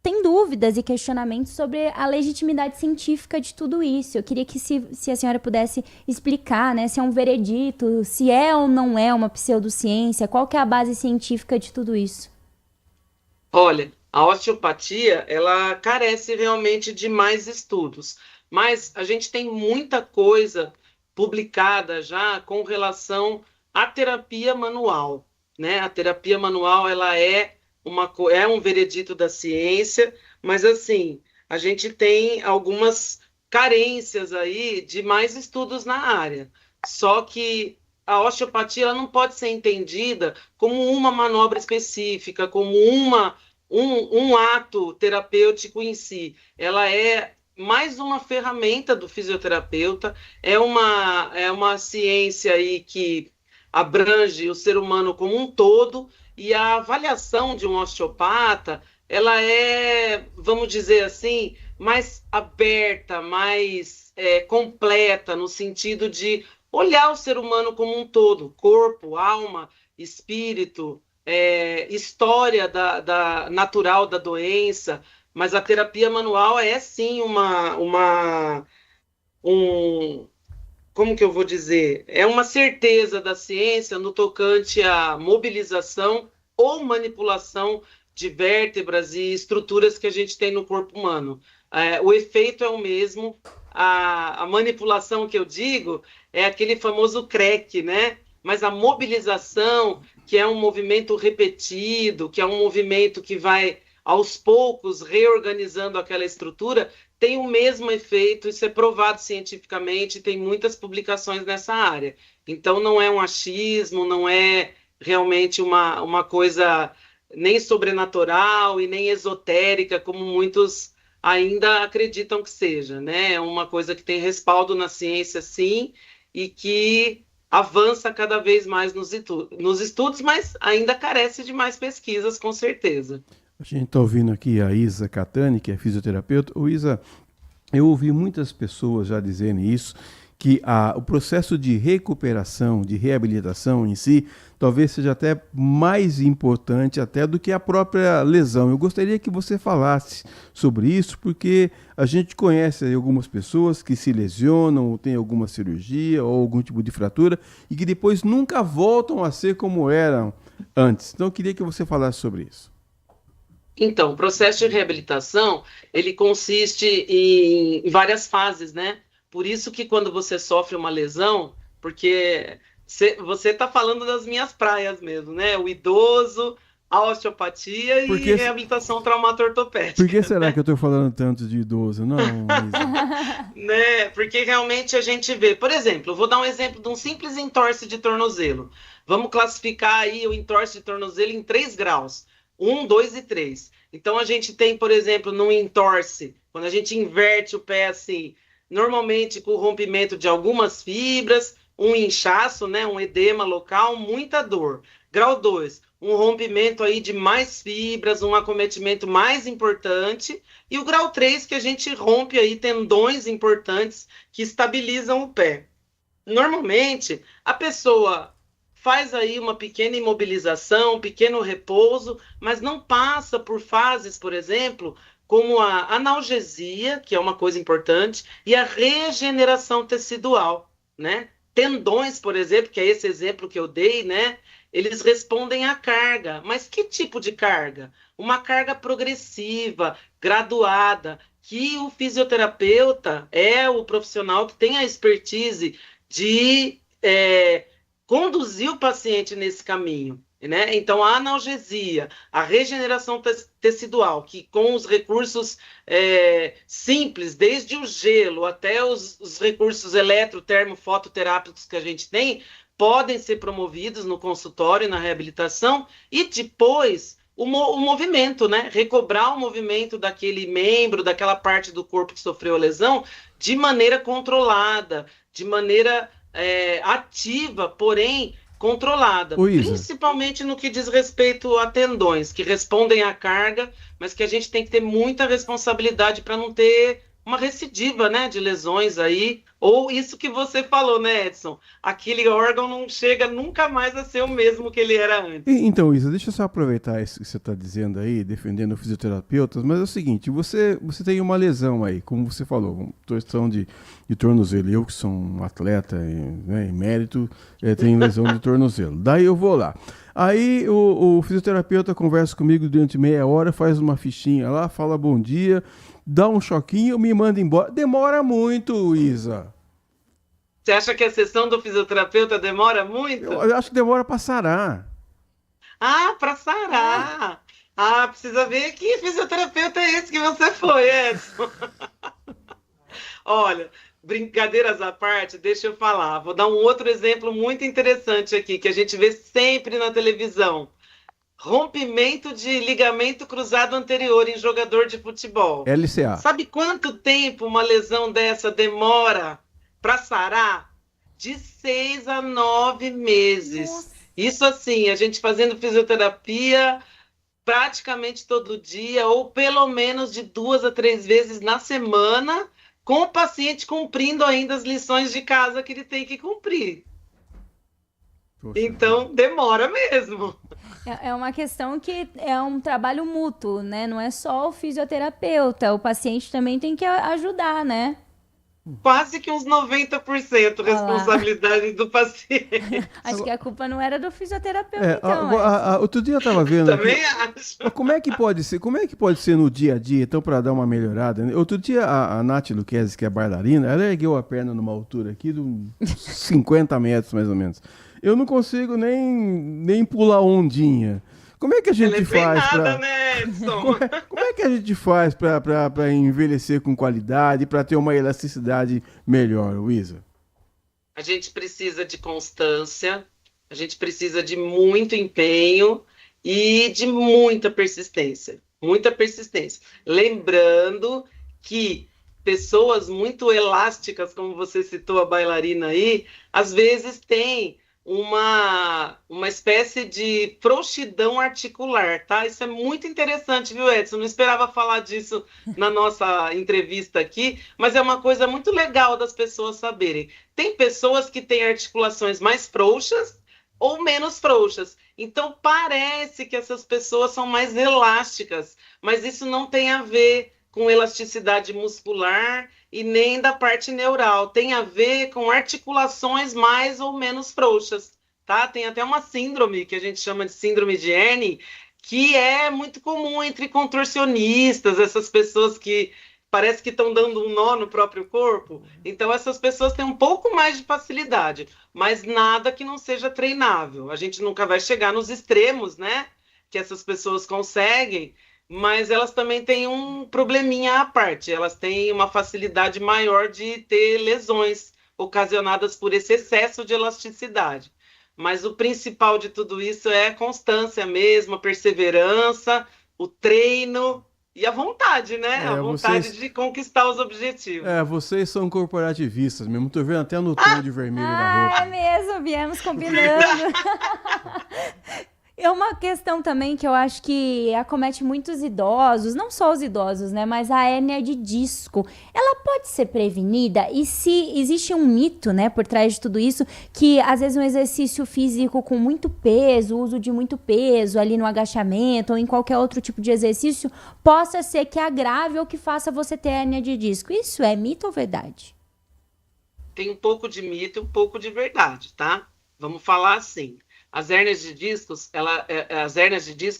têm dúvidas e questionamentos sobre a legitimidade científica de tudo isso. Eu queria que se a senhora pudesse explicar, né, se é um veredito, se é ou não é uma pseudociência, qual que é a base científica de tudo isso? Olha, a osteopatia, ela carece realmente de mais estudos, mas a gente tem muita coisa publicada já com relação à terapia manual, né? A terapia manual, ela é um veredito da ciência, mas assim, a gente tem algumas carências aí de mais estudos na área. Só que a osteopatia, ela não pode ser entendida como uma manobra específica, como um ato terapêutico em si. Ela é mais uma ferramenta do fisioterapeuta, é uma ciência aí que abrange o ser humano como um todo, e a avaliação de um osteopata, ela é, vamos dizer assim, mais aberta, mais completa, no sentido de olhar o ser humano como um todo, corpo, alma, espírito, história natural da doença, mas a terapia manual é sim como que eu vou dizer? É uma certeza da ciência no tocante à mobilização ou manipulação de vértebras e estruturas que a gente tem no corpo humano. O efeito é o mesmo, a manipulação que eu digo é aquele famoso crack, né? Mas a mobilização, que é um movimento repetido, que é um movimento que vai aos poucos reorganizando aquela estrutura, tem o mesmo efeito, isso é provado cientificamente, tem muitas publicações nessa área. Então não é um achismo, não é realmente uma coisa nem sobrenatural e nem esotérica, como muitos ainda acreditam que seja, né? É uma coisa que tem respaldo na ciência, sim, e que avança cada vez mais nos estudos, mas ainda carece de mais pesquisas, com certeza. A gente está ouvindo aqui a Isa Catani, que é fisioterapeuta. Isa, eu ouvi muitas pessoas já dizendo isso, que o processo de recuperação, de reabilitação em si, talvez seja até mais importante até do que a própria lesão. Eu gostaria que você falasse sobre isso, porque a gente conhece algumas pessoas que se lesionam, ou têm alguma cirurgia, ou algum tipo de fratura, e que depois nunca voltam a ser como eram antes. Então eu queria que você falasse sobre isso. Então, o processo de reabilitação, ele consiste em várias fases, né? Por isso que quando você sofre uma lesão, porque você está falando das minhas praias mesmo, né? O idoso, a osteopatia e reabilitação traumato-ortopédica. Por que será que eu estou falando tanto de idoso? Não, né? Porque realmente a gente vê, por exemplo, eu vou dar um exemplo de um simples entorse de tornozelo. Vamos classificar aí o entorse de tornozelo em 3 graus. 1, 2 e 3. Então a gente tem, por exemplo, no entorse, quando a gente inverte o pé assim, normalmente com o rompimento de algumas fibras, um inchaço, né, um edema local, muita dor. Grau 2, um rompimento aí de mais fibras, um acometimento mais importante. E o grau 3, que a gente rompe aí tendões importantes que estabilizam o pé. Normalmente, a pessoa faz aí uma pequena imobilização, um pequeno repouso, mas não passa por fases, por exemplo, como a analgesia, que é uma coisa importante, e a regeneração tecidual, né? Tendões, por exemplo, que é esse exemplo que eu dei, né? Eles respondem à carga. Mas que tipo de carga? Uma carga progressiva, graduada, que o fisioterapeuta é o profissional que tem a expertise de conduzir o paciente nesse caminho, né? Então, a analgesia, a regeneração tecidual, que com os recursos simples, desde o gelo até os recursos eletrotermofototerápicos que a gente tem, podem ser promovidos no consultório e na reabilitação, e depois o movimento, né? Recobrar o movimento daquele membro, daquela parte do corpo que sofreu a lesão, de maneira controlada, de maneira ativa, porém controlada, principalmente no que diz respeito a tendões, que respondem à carga, mas que a gente tem que ter muita responsabilidade para não ter uma recidiva, né, de lesões aí, ou isso que você falou, né, Edson? Aquele órgão não chega nunca mais a ser o mesmo que ele era antes. Então, Isa, deixa eu só aproveitar isso que você está dizendo aí, defendendo fisioterapeutas, mas é o seguinte, você tem uma lesão aí, como você falou, uma torção de tornozelo. Eu, que sou um atleta, né, em mérito, tenho lesão de tornozelo. Daí eu vou lá. Aí o fisioterapeuta conversa comigo durante meia hora, faz uma fichinha lá, fala bom dia, dá um choquinho, me manda embora. Demora muito, Isa. Você acha que a sessão do fisioterapeuta demora muito? Eu acho que demora para sarar. Ah, para sarar. Ah, precisa ver que fisioterapeuta é esse que você foi, Edson. Olha, brincadeiras à parte, deixa eu falar. Vou dar um outro exemplo muito interessante aqui, que a gente vê sempre na televisão. Rompimento de ligamento cruzado anterior em jogador de futebol. LCA. Sabe quanto tempo uma lesão dessa demora para sarar? de 6 a 9 meses. Nossa. Isso assim, a gente fazendo fisioterapia praticamente todo dia, ou pelo menos de 2 a 3 vezes na semana, com o paciente cumprindo ainda as lições de casa que ele tem que cumprir. Poxa. Então, demora mesmo. É uma questão que é um trabalho mútuo, né? Não é só o fisioterapeuta, o paciente também tem que ajudar, né? Quase que uns 90% responsabilidade do paciente. Acho que a culpa não era do fisioterapeuta, então. Outro dia eu estava vendo Também acho. Como é que pode ser no dia a dia, então, para dar uma melhorada, né? Outro dia a Nath Luquezzi, que é bailarina, ela ergueu a perna numa altura aqui de uns 50 metros, mais ou menos. Eu não consigo nem pular ondinha. Como é que a gente faz para, né, Edson? Como é que a gente faz para envelhecer com qualidade, para ter uma elasticidade melhor, Luísa? A gente precisa de constância, a gente precisa de muito empenho e de muita persistência. Muita persistência. Lembrando que pessoas muito elásticas, como você citou a bailarina aí, às vezes têm uma espécie de frouxidão articular, tá? Isso é muito interessante, viu, Edson? Não esperava falar disso na nossa entrevista aqui, mas é uma coisa muito legal das pessoas saberem. Tem pessoas que têm articulações mais frouxas ou menos frouxas. Então, parece que essas pessoas são mais elásticas, mas isso não tem a ver com elasticidade muscular e nem da parte neural. Tem a ver com articulações mais ou menos frouxas, tá? Tem até uma síndrome que a gente chama de síndrome de Ernie, que é muito comum entre contorcionistas, essas pessoas que parece que estão dando um nó no próprio corpo. Então, essas pessoas têm um pouco mais de facilidade, mas nada que não seja treinável. A gente nunca vai chegar nos extremos, né? Que essas pessoas conseguem, mas elas também têm um probleminha à parte. Elas têm uma facilidade maior de ter lesões ocasionadas por esse excesso de elasticidade. Mas o principal de tudo isso é a constância mesmo, a perseverança, o treino e a vontade, né? A vontade de conquistar os objetivos. Vocês são corporativistas mesmo. Tô vendo até no tom de vermelho da roupa. É mesmo, viemos combinando. É uma questão também que eu acho que acomete muitos idosos, não só os idosos, né, mas a hérnia de disco. Ela pode ser prevenida? E se existe um mito, né, por trás de tudo isso, que às vezes um exercício físico com muito peso, o uso de muito peso ali no agachamento ou em qualquer outro tipo de exercício, possa ser que agrave ou que faça você ter hérnia de disco. Isso é mito ou verdade? Tem um pouco de mito e um pouco de verdade, tá? Vamos falar assim. As hérnias de disco,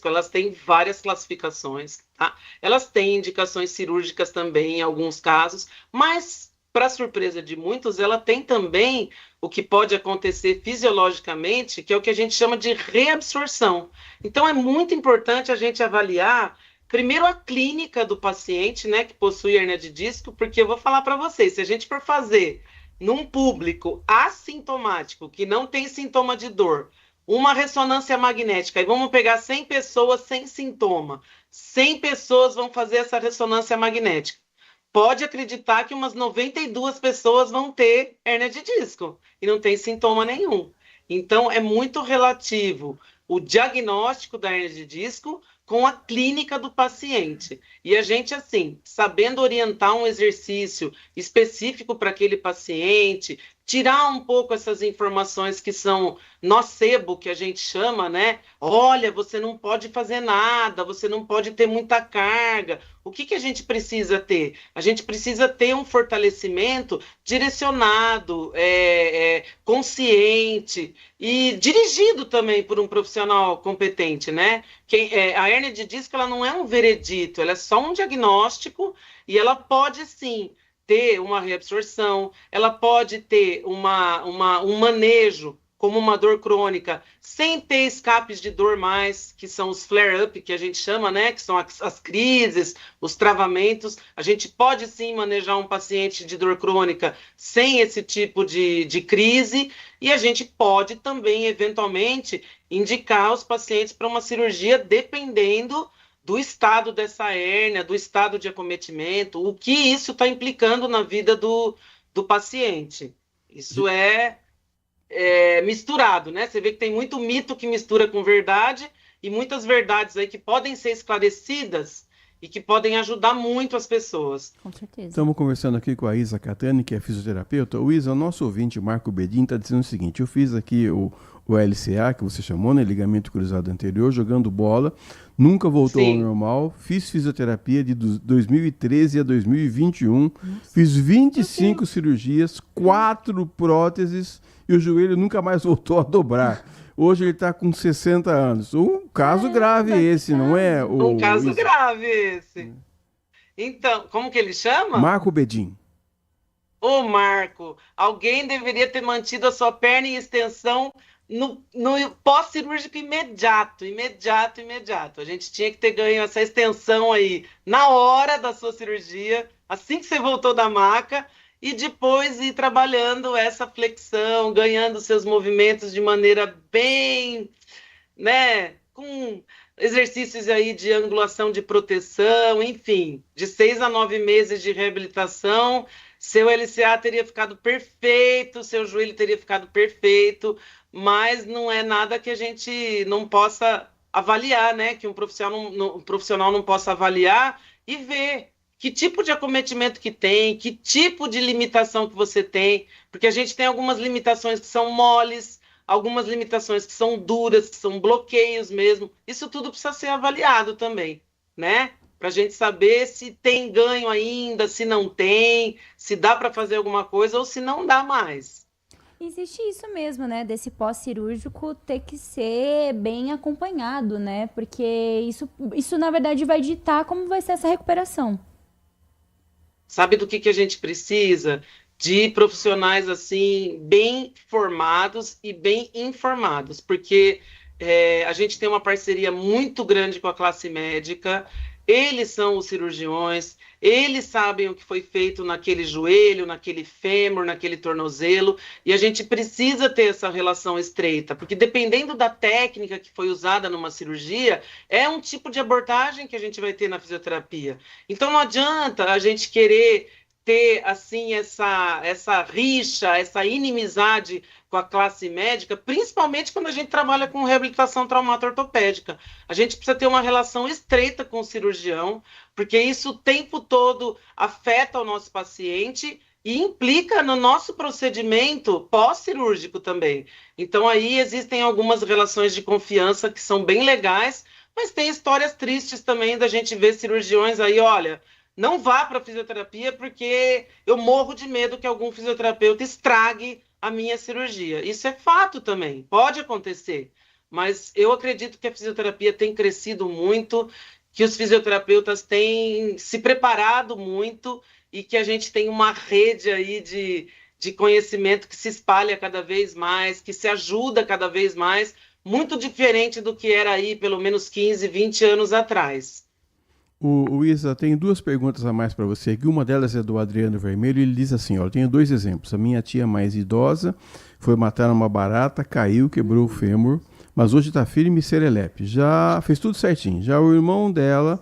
elas têm várias classificações, tá? Elas têm indicações cirúrgicas também, em alguns casos, mas, para surpresa de muitos, ela tem também o que pode acontecer fisiologicamente, que é o que a gente chama de reabsorção. Então, é muito importante a gente avaliar, primeiro, a clínica do paciente, né, que possui hérnia de disco, porque eu vou falar para vocês, se a gente for fazer num público assintomático, que não tem sintoma de dor, uma ressonância magnética, e vamos pegar 100 pessoas sem sintoma. 100 pessoas vão fazer essa ressonância magnética. Pode acreditar que umas 92 pessoas vão ter hérnia de disco e não tem sintoma nenhum. Então, é muito relativo o diagnóstico da hérnia de disco com a clínica do paciente. E a gente, assim, sabendo orientar um exercício específico para aquele paciente, tirar um pouco essas informações que são nocebo, que a gente chama, né? Olha, você não pode fazer nada, você não pode ter muita carga. O que a gente precisa ter? A gente precisa ter um fortalecimento direcionado, consciente e dirigido também por um profissional competente, né? A hérnia de disco, ela não é um veredito, ela é só um diagnóstico e ela pode, sim, ter uma reabsorção, ela pode ter um manejo como uma dor crônica, sem ter escapes de dor mais, que são os flare-up, que a gente chama, né? Que são as crises, os travamentos. A gente pode, sim, manejar um paciente de dor crônica sem esse tipo de crise, e a gente pode também, eventualmente, indicar os pacientes para uma cirurgia, dependendo do estado dessa hérnia, do estado de acometimento, o que isso está implicando na vida do paciente. Isso é misturado, né? Você vê que tem muito mito que mistura com verdade e muitas verdades aí que podem ser esclarecidas e que podem ajudar muito as pessoas. Com certeza. Estamos conversando aqui com a Isa Catani, que é fisioterapeuta. O Isa, o nosso ouvinte, Marco Bedin, está dizendo o seguinte: eu fiz aqui o LCA, que você chamou, né, ligamento cruzado anterior, jogando bola, nunca voltou ao normal, fiz fisioterapia de 2013 a 2021, fiz 25 cirurgias, 4 próteses e o joelho nunca mais voltou a dobrar. Hoje ele está com 60 anos. Um caso grave esse, não é? Um caso grave esse. Então, como que ele chama? Marco Bedin. Ô, Marco, alguém deveria ter mantido a sua perna em extensão no pós-cirúrgico imediato. A gente tinha que ter ganho essa extensão aí na hora da sua cirurgia, assim que você voltou da maca, e depois ir trabalhando essa flexão, ganhando seus movimentos de maneira bem, né, com exercícios aí de angulação de proteção, enfim, de 6 a 9 meses de reabilitação, seu LCA teria ficado perfeito, seu joelho teria ficado perfeito, mas não é nada que a gente não possa avaliar, né, que um profissional não possa avaliar e ver que tipo de acometimento que tem, que tipo de limitação que você tem, porque a gente tem algumas limitações que são moles, algumas limitações que são duras, que são bloqueios mesmo. Isso tudo precisa ser avaliado também, né? Para a gente saber se tem ganho ainda, se não tem, se dá para fazer alguma coisa ou se não dá mais. Existe isso mesmo, né? Desse pós-cirúrgico ter que ser bem acompanhado, né? Porque isso na verdade vai ditar como vai ser essa recuperação. Sabe do que a gente precisa? De profissionais, assim, bem formados e bem informados, porque a gente tem uma parceria muito grande com a classe médica, eles são os cirurgiões, eles sabem o que foi feito naquele joelho, naquele fêmur, naquele tornozelo, e a gente precisa ter essa relação estreita, porque dependendo da técnica que foi usada numa cirurgia, é um tipo de abordagem que a gente vai ter na fisioterapia. Então não adianta a gente querer ter, assim, essa rixa, essa inimizade com a classe médica, principalmente quando a gente trabalha com reabilitação traumato-ortopédica. A gente precisa ter uma relação estreita com o cirurgião, porque isso o tempo todo afeta o nosso paciente e implica no nosso procedimento pós-cirúrgico também. Então aí existem algumas relações de confiança que são bem legais, mas tem histórias tristes também da gente ver cirurgiões aí, olha, não vá para a fisioterapia porque eu morro de medo que algum fisioterapeuta estrague a minha cirurgia. Isso é fato também, pode acontecer. Mas eu acredito que a fisioterapia tem crescido muito, que os fisioterapeutas têm se preparado muito e que a gente tem uma rede aí de conhecimento que se espalha cada vez mais, que se ajuda cada vez mais, muito diferente do que era aí pelo menos 15, 20 anos atrás. O Isa, tem 2 perguntas a mais para você aqui. Uma delas é do Adriano Vermelho. Ele diz assim: eu tenho 2 exemplos. A minha tia mais idosa foi matar uma barata, caiu, quebrou o fêmur, mas hoje está firme e serelepe. Já fez tudo certinho. Já o irmão dela,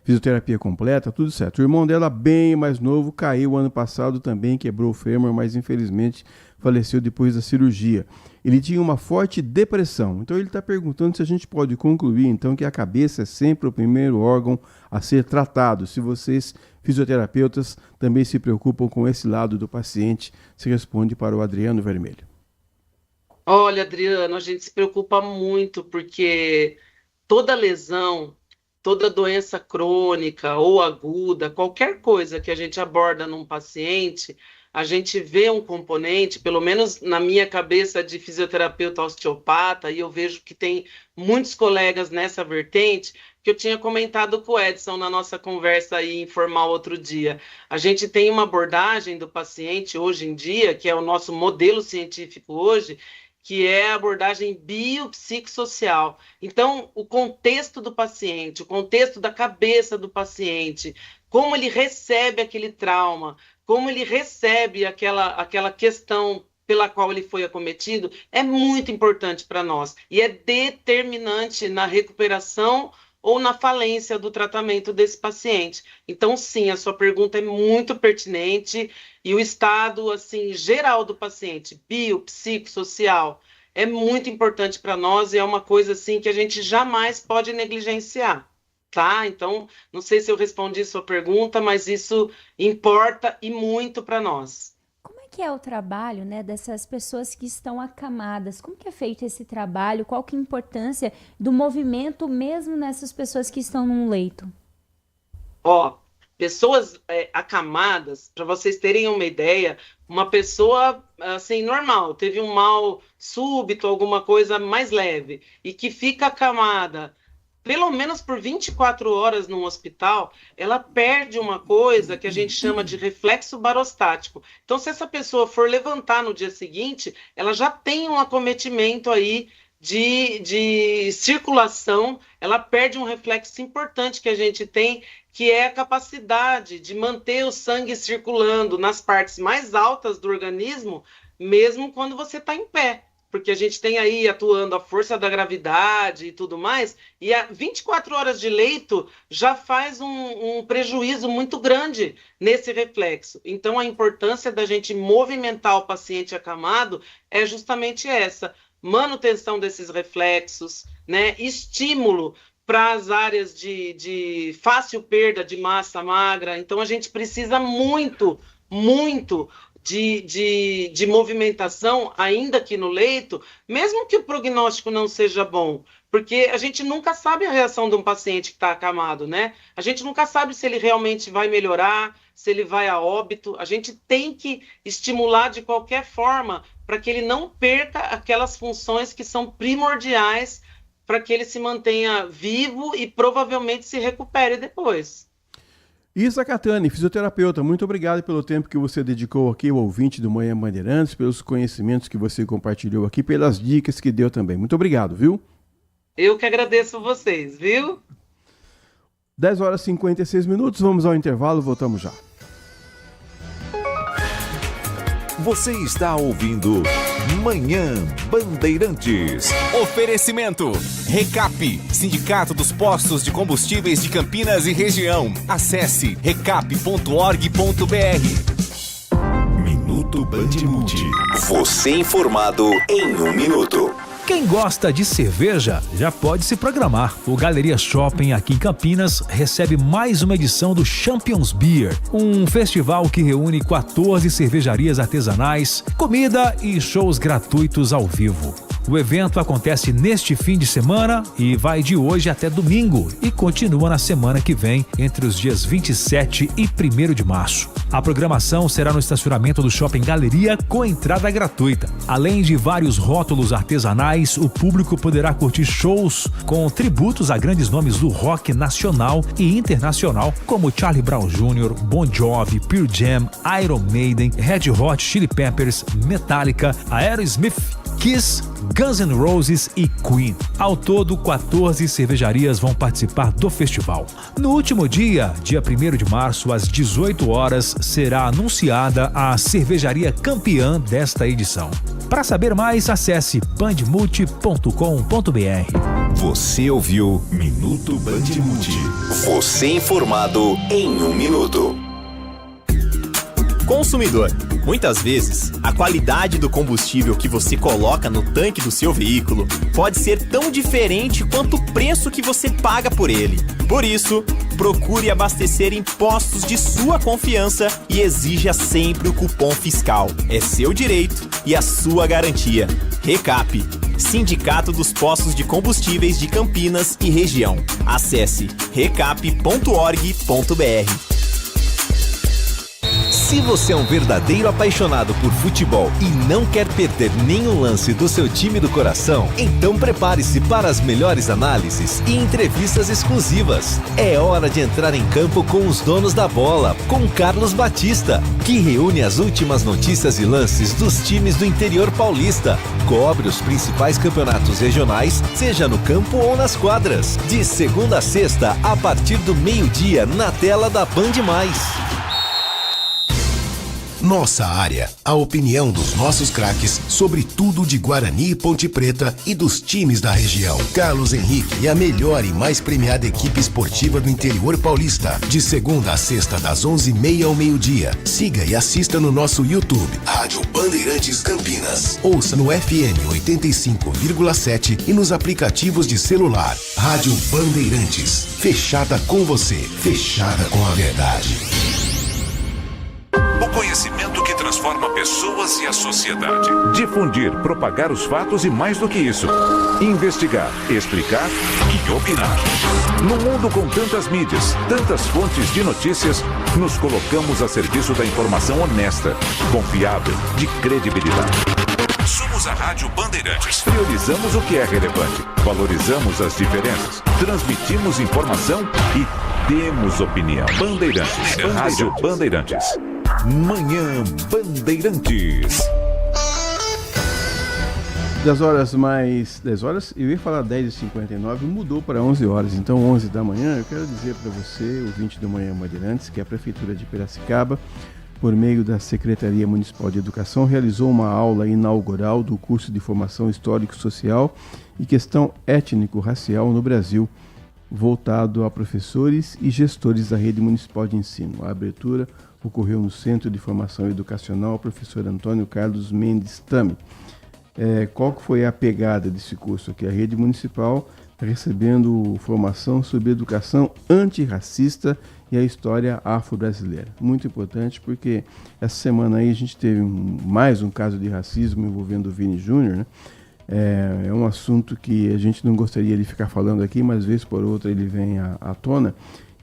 fisioterapia completa, tudo certo. O irmão dela, bem mais novo, caiu ano passado também, quebrou o fêmur, mas infelizmente faleceu depois da cirurgia. Ele tinha uma forte depressão. Então ele está perguntando se a gente pode concluir então que a cabeça é sempre o primeiro órgão a ser tratado. Se vocês, fisioterapeutas, também se preocupam com esse lado do paciente, se responde para o Adriano Vermelho. Olha, Adriano, a gente se preocupa muito porque toda lesão, toda doença crônica ou aguda, qualquer coisa que a gente aborda num paciente, a gente vê um componente, pelo menos na minha cabeça de fisioterapeuta osteopata, e eu vejo que tem muitos colegas nessa vertente, que eu tinha comentado com o Edson na nossa conversa aí informal outro dia. A gente tem uma abordagem do paciente hoje em dia, que é o nosso modelo científico hoje, que é a abordagem biopsicossocial. Então, o contexto do paciente, o contexto da cabeça do paciente, como ele recebe aquele trauma, como ele recebe aquela questão pela qual ele foi acometido, é muito importante para nós. E é determinante na recuperação ou na falência do tratamento desse paciente. Então, sim, a sua pergunta é muito pertinente e o estado, assim, geral do paciente, biopsicossocial, é muito importante para nós e é uma coisa, assim, que a gente jamais pode negligenciar, tá? Então, não sei se eu respondi sua pergunta, mas isso importa e muito para nós. Como é que é o trabalho, né, dessas pessoas que estão acamadas? Como que é feito esse trabalho? Qual que é a importância do movimento mesmo nessas pessoas que estão num leito? Pessoas acamadas, para vocês terem uma ideia, uma pessoa assim normal, teve um mal súbito, alguma coisa mais leve, e que fica acamada pelo menos por 24 horas num hospital, ela perde uma coisa que a gente chama de reflexo barostático. Então, se essa pessoa for levantar no dia seguinte, ela já tem um acometimento aí de circulação, ela perde um reflexo importante que a gente tem, que é a capacidade de manter o sangue circulando nas partes mais altas do organismo, mesmo quando você está em pé. Porque a gente tem aí atuando a força da gravidade e tudo mais, e a 24 horas de leito já faz um prejuízo muito grande nesse reflexo. Então, a importância da gente movimentar o paciente acamado é justamente essa, manutenção desses reflexos, né? Estímulo para as áreas de fácil perda de massa magra. Então, a gente precisa muito de movimentação, ainda aqui no leito, mesmo que o prognóstico não seja bom, porque a gente nunca sabe a reação de um paciente que está acamado, né? A gente nunca sabe se ele realmente vai melhorar, se ele vai a óbito. A gente tem que estimular de qualquer forma para que ele não perca aquelas funções que são primordiais para que ele se mantenha vivo e provavelmente se recupere depois. Isa Catani, fisioterapeuta, muito obrigado pelo tempo que você dedicou aqui ao ouvinte do Manhã Bandeirantes, pelos conhecimentos que você compartilhou aqui, pelas dicas que deu também. Muito obrigado, viu? Eu que agradeço vocês, viu? 10 horas e 56 minutos, vamos ao intervalo, voltamos já. Você está ouvindo Manhã Bandeirantes. Oferecimento Recap, Sindicato dos Postos de Combustíveis de Campinas e Região. Acesse recap.org.br. Minuto Bandmude. Você informado em 1 minuto. Quem gosta de cerveja já pode se programar. O Galeria Shopping aqui em Campinas recebe mais uma edição do Champions Beer, um festival que reúne 14 cervejarias artesanais, comida e shows gratuitos ao vivo. O evento acontece neste fim de semana e vai de hoje até domingo e continua na semana que vem, entre os dias 27 e 1º de março. A programação será no estacionamento do Shopping Galeria com entrada gratuita. Além de vários rótulos artesanais, o público poderá curtir shows com tributos a grandes nomes do rock nacional e internacional, como Charlie Brown Jr., Bon Jovi, Pearl Jam, Iron Maiden, Red Hot Chili Peppers, Metallica, Aerosmith, Kiss, Guns N' Roses e Queen. Ao todo, 14 cervejarias vão participar do festival. No último dia 1º de março, às 18 horas, será anunciada a cervejaria campeã desta edição. Para saber mais, acesse bandmulti.com.br. Você ouviu Minuto Bandmude. Você informado em 1 minuto. Consumidor, muitas vezes, a qualidade do combustível que você coloca no tanque do seu veículo pode ser tão diferente quanto o preço que você paga por ele. Por isso, procure abastecer em postos de sua confiança e exija sempre o cupom fiscal. É seu direito e a sua garantia. Recap, Sindicato dos Postos de Combustíveis de Campinas e Região. Acesse recap.org.br. Se você é um verdadeiro apaixonado por futebol e não quer perder nenhum lance do seu time do coração, então prepare-se para as melhores análises e entrevistas exclusivas. É hora de entrar em campo com os donos da bola, com Carlos Batista, que reúne as últimas notícias e lances dos times do interior paulista. Cobre os principais campeonatos regionais, seja no campo ou nas quadras. De segunda a sexta, a partir do meio-dia, na tela da Band+. Nossa área, a opinião dos nossos craques sobre tudo de Guarani e Ponte Preta e dos times da região. Carlos Henrique e a melhor e mais premiada equipe esportiva do interior paulista. De segunda a sexta, das 11h30 ao meio-dia. Siga e assista no nosso YouTube, Rádio Bandeirantes Campinas. Ouça no FM 85,7 e nos aplicativos de celular. Rádio Bandeirantes. Fechada com você. Fechada com a verdade. O conhecimento que transforma pessoas e a sociedade. Difundir, propagar os fatos e mais do que isso. Investigar, explicar e opinar. No mundo com tantas mídias, tantas fontes de notícias, nos colocamos a serviço da informação honesta, confiável, de credibilidade. Somos a Rádio Bandeirantes. Priorizamos o que é relevante, valorizamos as diferenças, transmitimos informação e temos opinião. Bandeirantes. Rádio Bandeirantes. Manhã Bandeirantes. 10 horas mais 10 horas, eu ia falar 10h59, mudou para 11 horas, então 11 da manhã. Eu quero dizer para você, ouvinte do Manhã Bandeirantes, que a Prefeitura de Piracicaba, por meio da Secretaria Municipal de Educação, realizou uma aula inaugural do curso de Formação Histórico-Social e Questão Étnico-Racial no Brasil, voltado a professores e gestores da rede municipal de ensino. A abertura ocorreu no Centro de Formação Educacional Professor Antônio Carlos Mendes Tami. Qual que foi a pegada desse curso aqui? A rede municipal está recebendo formação sobre educação antirracista e a história afro-brasileira. Muito importante, porque essa semana aí a gente teve mais um caso de racismo envolvendo o Vini Júnior, né? É um assunto que a gente não gostaria de ficar falando aqui, mas vez por outra ele vem à tona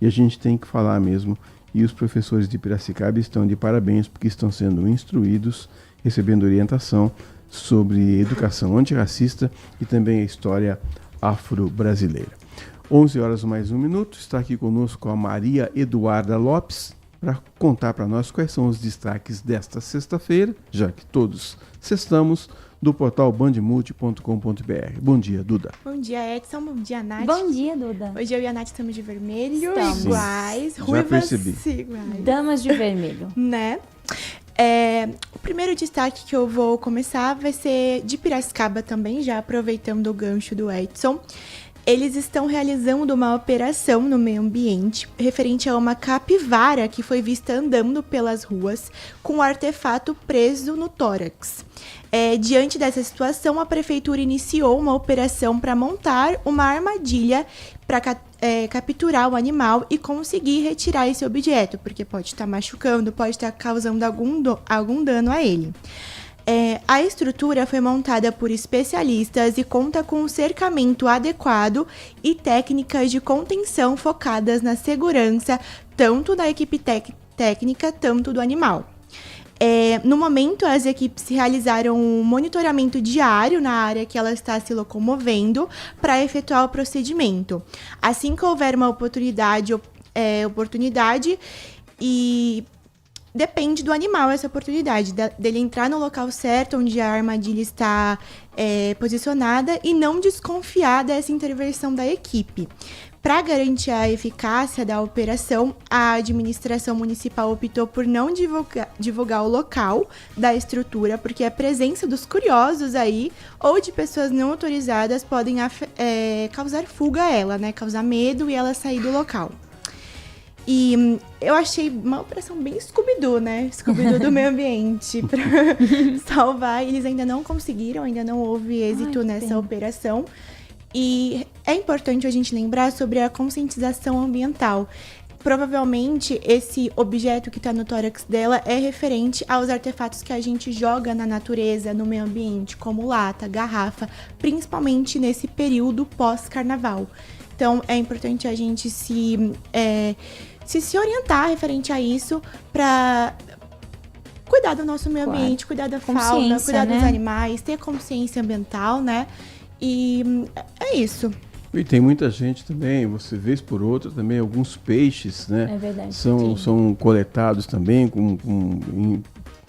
e a gente tem que falar mesmo. E os professores de Piracicaba estão de parabéns porque estão sendo instruídos, recebendo orientação sobre educação antirracista e também a história afro-brasileira. 11 horas mais 1 minuto, está aqui conosco a Maria Eduarda Lopes para contar para nós quais são os destaques desta sexta-feira, já que todos sextamos, do portal bandmulti.com.br. Bom dia, Duda. Bom dia, Edson. Bom dia, Nath. Bom dia, Duda. Hoje eu e a Nath estamos de vermelho, estamos iguais, ruivas iguais. Damas de vermelho. Né? O primeiro destaque que eu vou começar vai ser de Piracicaba também, já aproveitando o gancho do Edson. Eles estão realizando uma operação no meio ambiente referente a uma capivara que foi vista andando pelas ruas com um artefato preso no tórax. Diante dessa situação, a prefeitura iniciou uma operação para montar uma armadilha para capturar o animal e conseguir retirar esse objeto, porque pode estar machucando, pode estar causando algum dano a ele. A estrutura foi montada por especialistas e conta com um cercamento adequado e técnicas de contenção focadas na segurança tanto da equipe técnica, tanto do animal. No momento, as equipes realizaram um monitoramento diário na área que ela está se locomovendo para efetuar o procedimento. Assim que houver uma oportunidade e depende do animal essa oportunidade, dele entrar no local certo, onde a armadilha está posicionada e não desconfiar dessa intervenção da equipe. Para garantir a eficácia da operação, a administração municipal optou por não divulgar o local da estrutura, porque a presença dos curiosos aí ou de pessoas não autorizadas podem causar fuga a ela, né? Causar medo e ela sair do local. E eu achei uma operação bem Scooby-Doo, né? Scooby-Doo do meio ambiente para salvar. Eles ainda não conseguiram, ainda não houve êxito nessa operação. E é importante a gente lembrar sobre a conscientização ambiental. Provavelmente esse objeto que está no tórax dela é referente aos artefatos que a gente joga na natureza, no meio ambiente, como lata, garrafa, principalmente nesse período pós-carnaval. Então é importante a gente se orientar referente a isso para cuidar do nosso meio ambiente, cuidar da fauna, cuidar dos animais, ter consciência ambiental, né? E é isso. E tem muita gente também, você vez por outra também, alguns peixes, né? É verdade. São coletados também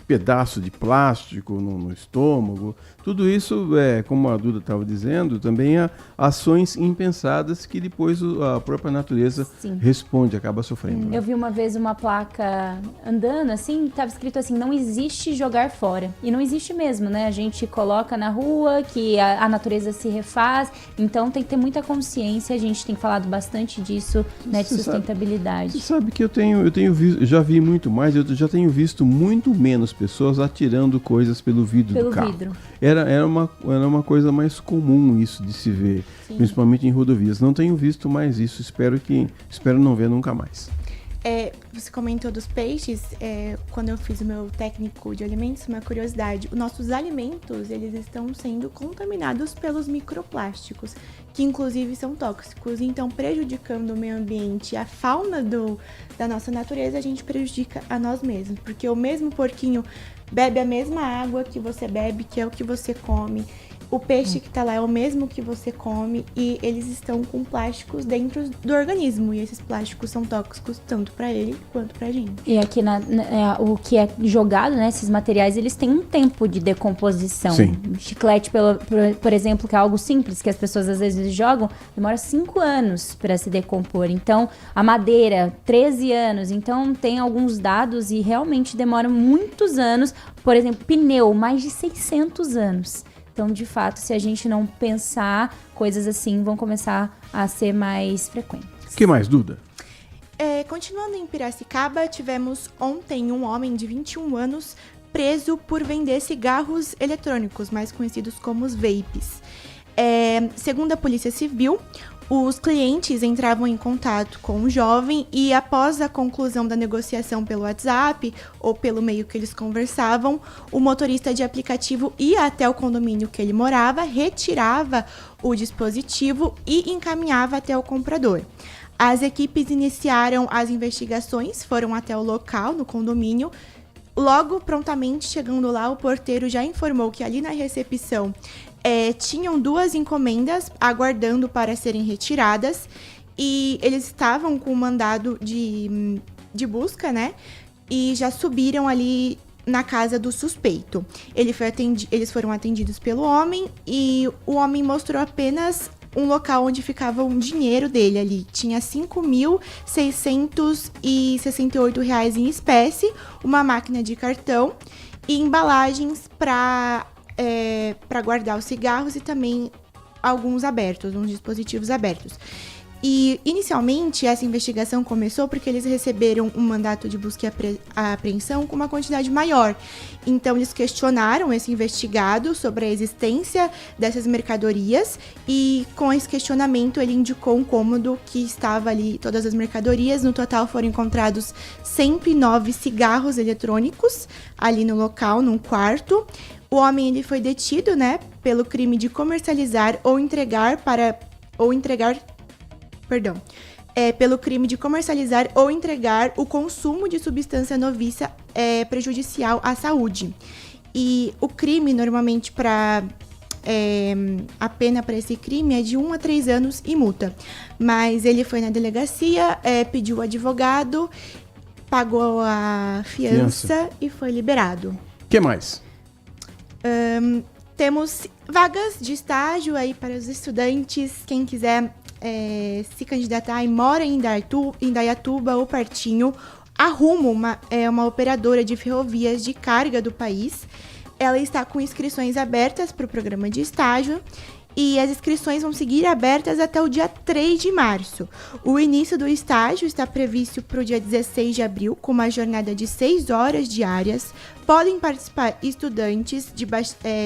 pedaço de plástico no estômago. Tudo isso, como a Duda estava dizendo, também há ações impensadas que depois a própria natureza responde, acaba sofrendo. Eu vi uma vez uma placa andando assim, estava escrito assim, não existe jogar fora. E não existe mesmo, né? A gente coloca na rua, que a natureza se refaz, então tem que ter muita consciência, a gente tem falado bastante disso, né, de sustentabilidade. Você sabe que eu já vi muito mais, eu já tenho visto muito menos pessoas atirando coisas pelo vidro do carro. Era uma coisa mais comum isso de se ver, principalmente em rodovias. Não tenho visto mais isso, espero não ver nunca mais. Você comentou dos peixes, quando eu fiz o meu técnico de alimentos, uma curiosidade, os nossos alimentos, eles estão sendo contaminados pelos microplásticos, que inclusive são tóxicos, então prejudicando o meio ambiente, a fauna da nossa natureza, a gente prejudica a nós mesmos, porque o mesmo porquinho bebe a mesma água que você bebe, que é o que você come. O peixe que tá lá é o mesmo que você come e eles estão com plásticos dentro do organismo. E esses plásticos são tóxicos tanto para ele quanto pra gente. E aqui o que é jogado, né, esses materiais, eles têm um tempo de decomposição. O chiclete, por exemplo, que é algo simples, que as pessoas às vezes jogam, demora 5 anos para se decompor. Então, a madeira, 13 anos. Então, tem alguns dados e realmente demoram muitos anos. Por exemplo, pneu, mais de 600 anos. Então, de fato, se a gente não pensar, coisas assim vão começar a ser mais frequentes. O que mais, Duda? Continuando em Piracicaba, tivemos ontem um homem de 21 anos preso por vender cigarros eletrônicos, mais conhecidos como os vapes. Segundo a Polícia Civil, os clientes entravam em contato com o jovem e, após a conclusão da negociação pelo WhatsApp ou pelo meio que eles conversavam, o motorista de aplicativo ia até o condomínio que ele morava, retirava o dispositivo e encaminhava até o comprador. As equipes iniciaram as investigações, foram até o local, no condomínio. Logo, prontamente chegando lá, o porteiro já informou que ali na recepção tinham 2 encomendas aguardando para serem retiradas e eles estavam com mandado de busca, e já subiram ali na casa do suspeito. Eles foram atendidos pelo homem e o homem mostrou apenas um local onde ficava um dinheiro dele ali. Tinha R$ 5.668 em espécie, uma máquina de cartão e embalagens para guardar os cigarros e também alguns abertos, uns dispositivos abertos. E, inicialmente, essa investigação começou porque eles receberam um mandato de busca e apreensão com uma quantidade maior. Então, eles questionaram esse investigado sobre a existência dessas mercadorias e, com esse questionamento, ele indicou um cômodo que estava ali, todas as mercadorias. No total, foram encontrados 109 cigarros eletrônicos ali no local, num quarto. O homem ele foi detido, pelo crime de comercializar pelo crime de comercializar ou entregar o consumo de substância noviça prejudicial à saúde. E o crime, normalmente, a pena para esse crime é de 1 a 3 anos e multa. Mas ele foi na delegacia, pediu o advogado, pagou a fiança e foi liberado. O que mais? Temos vagas de estágio aí para os estudantes. Quem quiser se candidatar e mora em Indaiatuba ou pertinho, a Rumo, uma operadora de ferrovias de carga do país, ela está com inscrições abertas para o programa de estágio e as inscrições vão seguir abertas até o dia 3 de março. O início do estágio está previsto para o dia 16 de abril, com uma jornada de 6 horas diárias. Podem participar estudantes de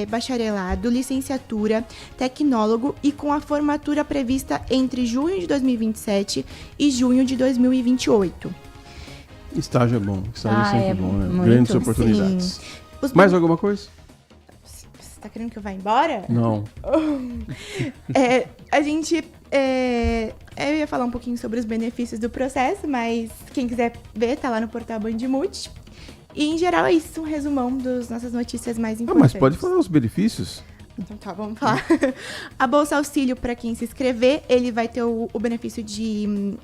bacharelado, licenciatura, tecnólogo e com a formatura prevista entre junho de 2027 e junho de 2028. Estágio é bom, estágio é sempre bom, né? Grandes oportunidades. Mais alguma coisa? Você tá querendo que eu vá embora? Não. A gente... eu ia falar um pouquinho sobre os benefícios do processo, mas quem quiser ver, tá lá no portal Bandimulti. E, em geral, é isso, um resumão das nossas notícias mais importantes. Mas pode falar os benefícios? Então tá, vamos falar. A Bolsa Auxílio, para quem se inscrever, ele vai ter o benefício de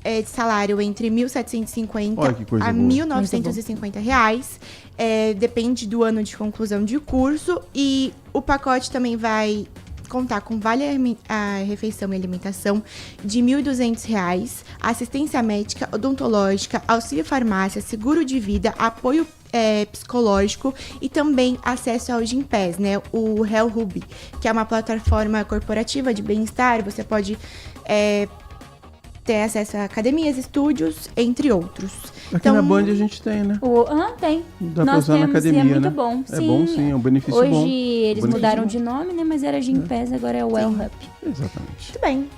de salário entre R$ 1.750 a R$ boa. 1.950 reais. Depende do ano de conclusão de curso. E o pacote também vai contar com vale a refeição e alimentação de R$ 1.200, assistência médica, odontológica, auxílio farmácia, seguro de vida, apoio psicológico e também acesso ao Gympass, né? O HealthHub, que é uma plataforma corporativa de bem-estar. Você pode ter acesso a academias, estúdios, entre outros. Aqui na Band a gente tem, né? Tem. Dá Nós pra usar temos, na academia, e é muito né? bom. É bom, sim, é um benefício bom. Hoje eles mudaram de nome, né? Mas era Gympass, agora é o HealthHub. Exatamente. Muito bem.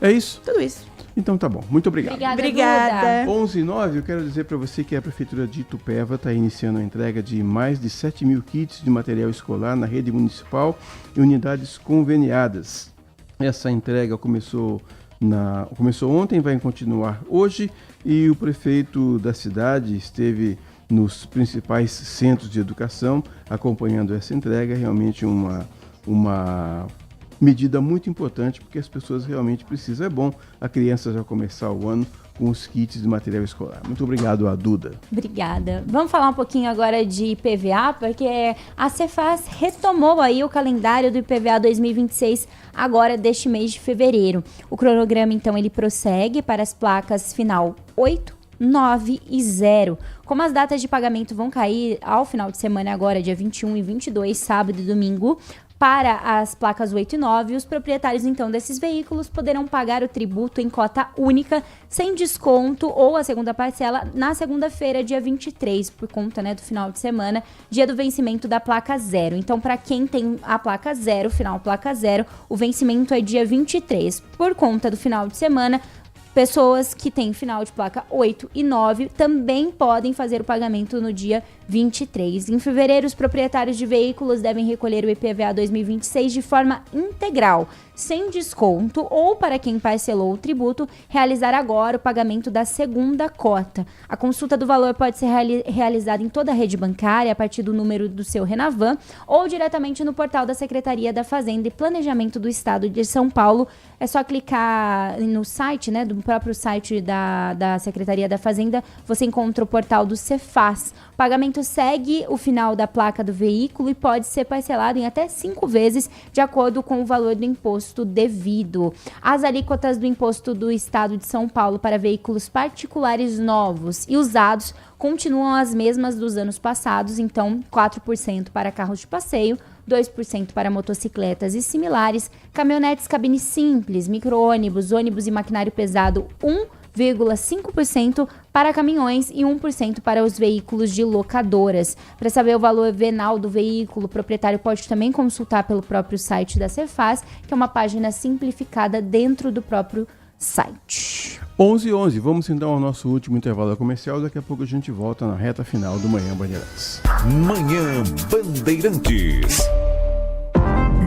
É isso? Tudo isso. Então tá bom, muito obrigado. Obrigada. 11h09, eu quero dizer para você que a Prefeitura de Itupeva está iniciando a entrega de mais de 7.000 kits de material escolar na rede municipal e unidades conveniadas. Essa entrega começou ontem, vai continuar hoje, e o prefeito da cidade esteve nos principais centros de educação acompanhando essa entrega. Realmente uma medida muito importante, porque as pessoas realmente precisam. É bom a criança já começar o ano com os kits de material escolar. Muito obrigado, a Duda. Obrigada. Vamos falar um pouquinho agora de IPVA, porque a Cefaz retomou aí o calendário do IPVA 2026 agora deste mês de fevereiro. O cronograma, então, ele prossegue para as placas final 8, 9 e 0. Como as datas de pagamento vão cair ao final de semana agora, dia 21 e 22, sábado e domingo, para as placas 8 e 9, os proprietários, então, desses veículos poderão pagar o tributo em cota única, sem desconto, ou a segunda parcela na segunda-feira, dia 23, por conta, né, do final de semana, dia do vencimento da placa 0. Então, para quem tem a placa 0, final placa 0, o vencimento é dia 23. Por conta do final de semana, pessoas que têm final de placa 8 e 9 também podem fazer o pagamento no dia 23. Em fevereiro, os proprietários de veículos devem recolher o IPVA 2026 de forma integral, sem desconto, ou, para quem parcelou o tributo, realizar agora o pagamento da segunda cota. A consulta do valor pode ser realizada em toda a rede bancária, a partir do número do seu Renavan, ou diretamente no portal da Secretaria da Fazenda e Planejamento do Estado de São Paulo. É só clicar no site, né, do próprio site da Secretaria da Fazenda, você encontra o portal do Cefaz. O pagamento segue o final da placa do veículo e pode ser parcelado em até 5 vezes, de acordo com o valor do imposto devido. As alíquotas do imposto do Estado de São Paulo para veículos particulares novos e usados continuam as mesmas dos anos passados, então 4% para carros de passeio, 2% para motocicletas e similares, caminhonetes cabine simples, micro-ônibus, ônibus e maquinário pesado 1,5% para caminhões e 1% para os veículos de locadoras. Para saber o valor venal do veículo, o proprietário pode também consultar pelo próprio site da Cefaz, que é uma página simplificada dentro do próprio site. 11h11, vamos então ao nosso último intervalo comercial. Daqui a pouco a gente volta na reta final do Manhã Bandeirantes. Manhã Bandeirantes.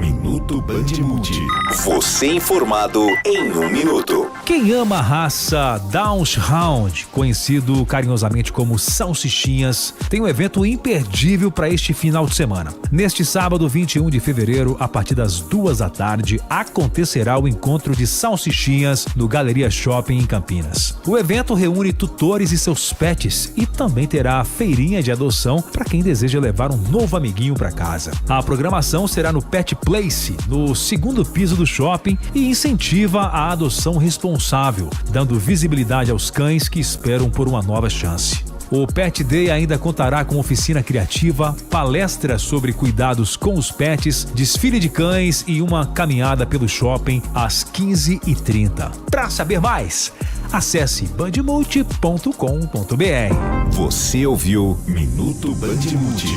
Minuto Band Multi. Você informado em 1 minuto. Quem ama a raça Dachshund, conhecido carinhosamente como salsichinhas, tem um evento imperdível para este final de semana. Neste sábado, 21 de fevereiro, a partir das 2 da tarde, acontecerá o encontro de salsichinhas no Galeria Shopping em Campinas. O evento reúne tutores e seus pets e também terá a feirinha de adoção para quem deseja levar um novo amiguinho para casa. A programação será no Pet Place, no 2º piso do shopping, e incentiva a adoção responsável, dando visibilidade aos cães que esperam por uma nova chance. O Pet Day ainda contará com oficina criativa, palestra sobre cuidados com os pets, desfile de cães e uma caminhada pelo shopping às 15h30. Para saber mais, acesse bandmulti.com.br. Você ouviu Minuto Band Multi.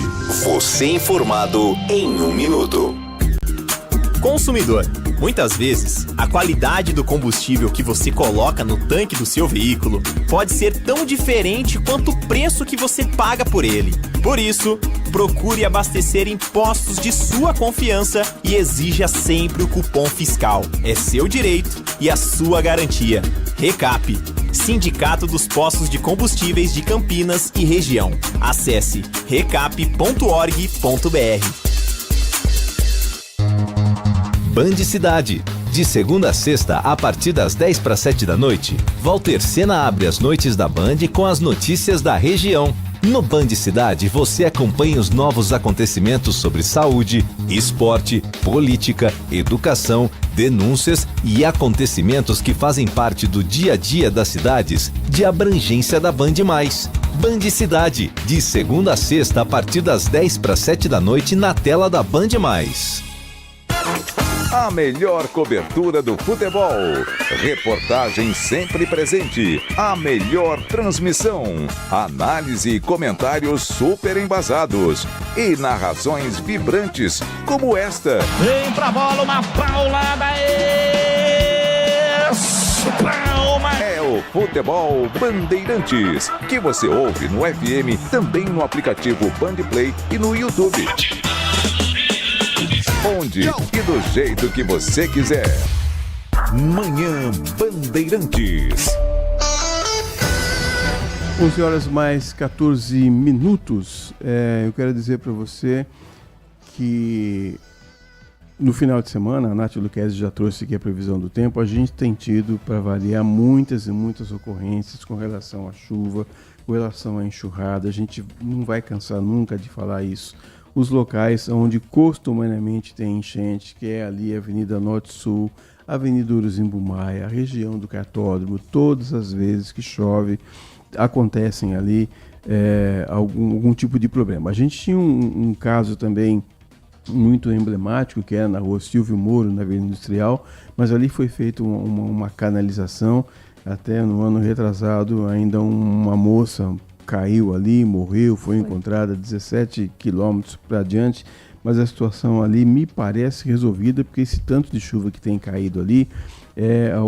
Você informado em 1 minuto. Consumidor, muitas vezes, a qualidade do combustível que você coloca no tanque do seu veículo pode ser tão diferente quanto o preço que você paga por ele. Por isso, procure abastecer em postos de sua confiança e exija sempre o cupom fiscal. É seu direito e a sua garantia. Recap, Sindicato dos Postos de Combustíveis de Campinas e Região. Acesse recap.org.br. Band Cidade. De segunda a sexta, a partir das 6:50 da noite, Walter Sena abre as noites da Band com as notícias da região. No Band Cidade, você acompanha os novos acontecimentos sobre saúde, esporte, política, educação, denúncias e acontecimentos que fazem parte do dia a dia das cidades de abrangência da Band+. Band Cidade, de segunda a sexta, a partir das 6:50 da noite, na tela da Band+. A melhor cobertura do futebol. Reportagem sempre presente. A melhor transmissão. Análise e comentários super embasados. E narrações vibrantes, como esta. Vem pra bola, uma paulada. Palma. É o Futebol Bandeirantes, que você ouve no FM, também no aplicativo Bandplay e no YouTube. Onde e do jeito que você quiser. Manhã Bandeirantes. 11 horas mais 14 minutos. Eu quero dizer para você que no final de semana, a Nath Luquezzi já trouxe aqui a previsão do tempo, a gente tem tido, para variar, muitas e muitas ocorrências com relação à chuva, com relação à enxurrada. A gente não vai cansar nunca de falar isso. Os locais onde costumeiramente tem enchente, que é ali a Avenida Norte-Sul, Avenida Uruzimbum Maia, a região do Cartódromo, todas as vezes que chove, acontecem ali algum tipo de problema. A gente tinha um caso também muito emblemático, que era na rua Silvio Moro, na Avenida Industrial, mas ali foi feita uma canalização. Até no ano retrasado, ainda uma moça caiu ali, morreu, foi encontrada 17 quilômetros para diante, mas a situação ali me parece resolvida, porque esse tanto de chuva que tem caído ali,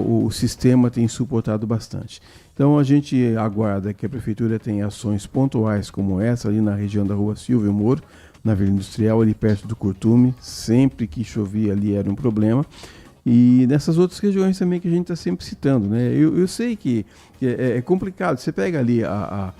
o sistema tem suportado bastante. Então a gente aguarda que a Prefeitura tenha ações pontuais como essa ali na região da rua Silvio Moro, na Avenida Industrial, ali perto do Curtume. Sempre que chovia ali era um problema. E nessas outras regiões também que a gente está sempre citando, né? Eu sei que é complicado. Você pega ali a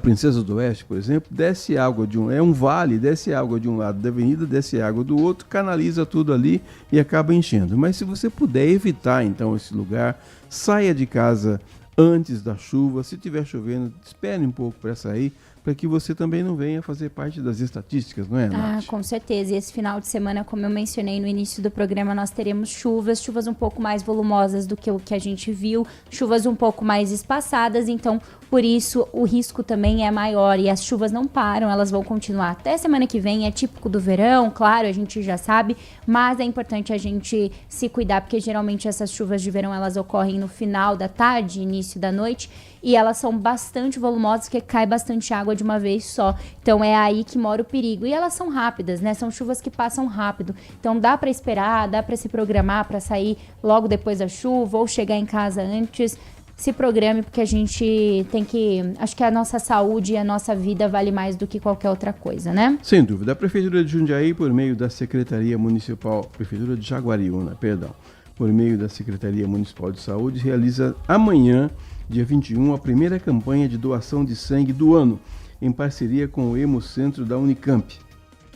Princesa do Oeste, por exemplo, desce água é um vale, desce água de um lado da avenida, desce água do outro, canaliza tudo ali e acaba enchendo. Mas se você puder evitar então esse lugar, saia de casa antes da chuva. Se estiver chovendo, espere um pouco para sair, para que você também não venha fazer parte das estatísticas, não é, Nath? Com certeza. E esse final de semana, como eu mencionei no início do programa, nós teremos chuvas um pouco mais volumosas do que o que a gente viu, chuvas um pouco mais espaçadas, então, por isso, o risco também é maior. E as chuvas não param, elas vão continuar até semana que vem. É típico do verão, claro, a gente já sabe, mas é importante a gente se cuidar, porque geralmente essas chuvas de verão, elas ocorrem no final da tarde, início da noite, e elas são bastante volumosas, porque cai bastante água de uma vez só. Então é aí que mora o perigo. E elas são rápidas, né? São chuvas que passam rápido. Então dá para esperar, dá para se programar para sair logo depois da chuva ou chegar em casa antes. Se programe, porque a gente tem que... Acho que a nossa saúde e a nossa vida vale mais do que qualquer outra coisa, né? Sem dúvida. A Prefeitura de Jundiaí, por meio da Secretaria Municipal... Prefeitura de Jaguariúna, perdão. Por meio da Secretaria Municipal de Saúde, realiza amanhã, dia 21, a primeira campanha de doação de sangue do ano, em parceria com o Hemocentro da Unicamp.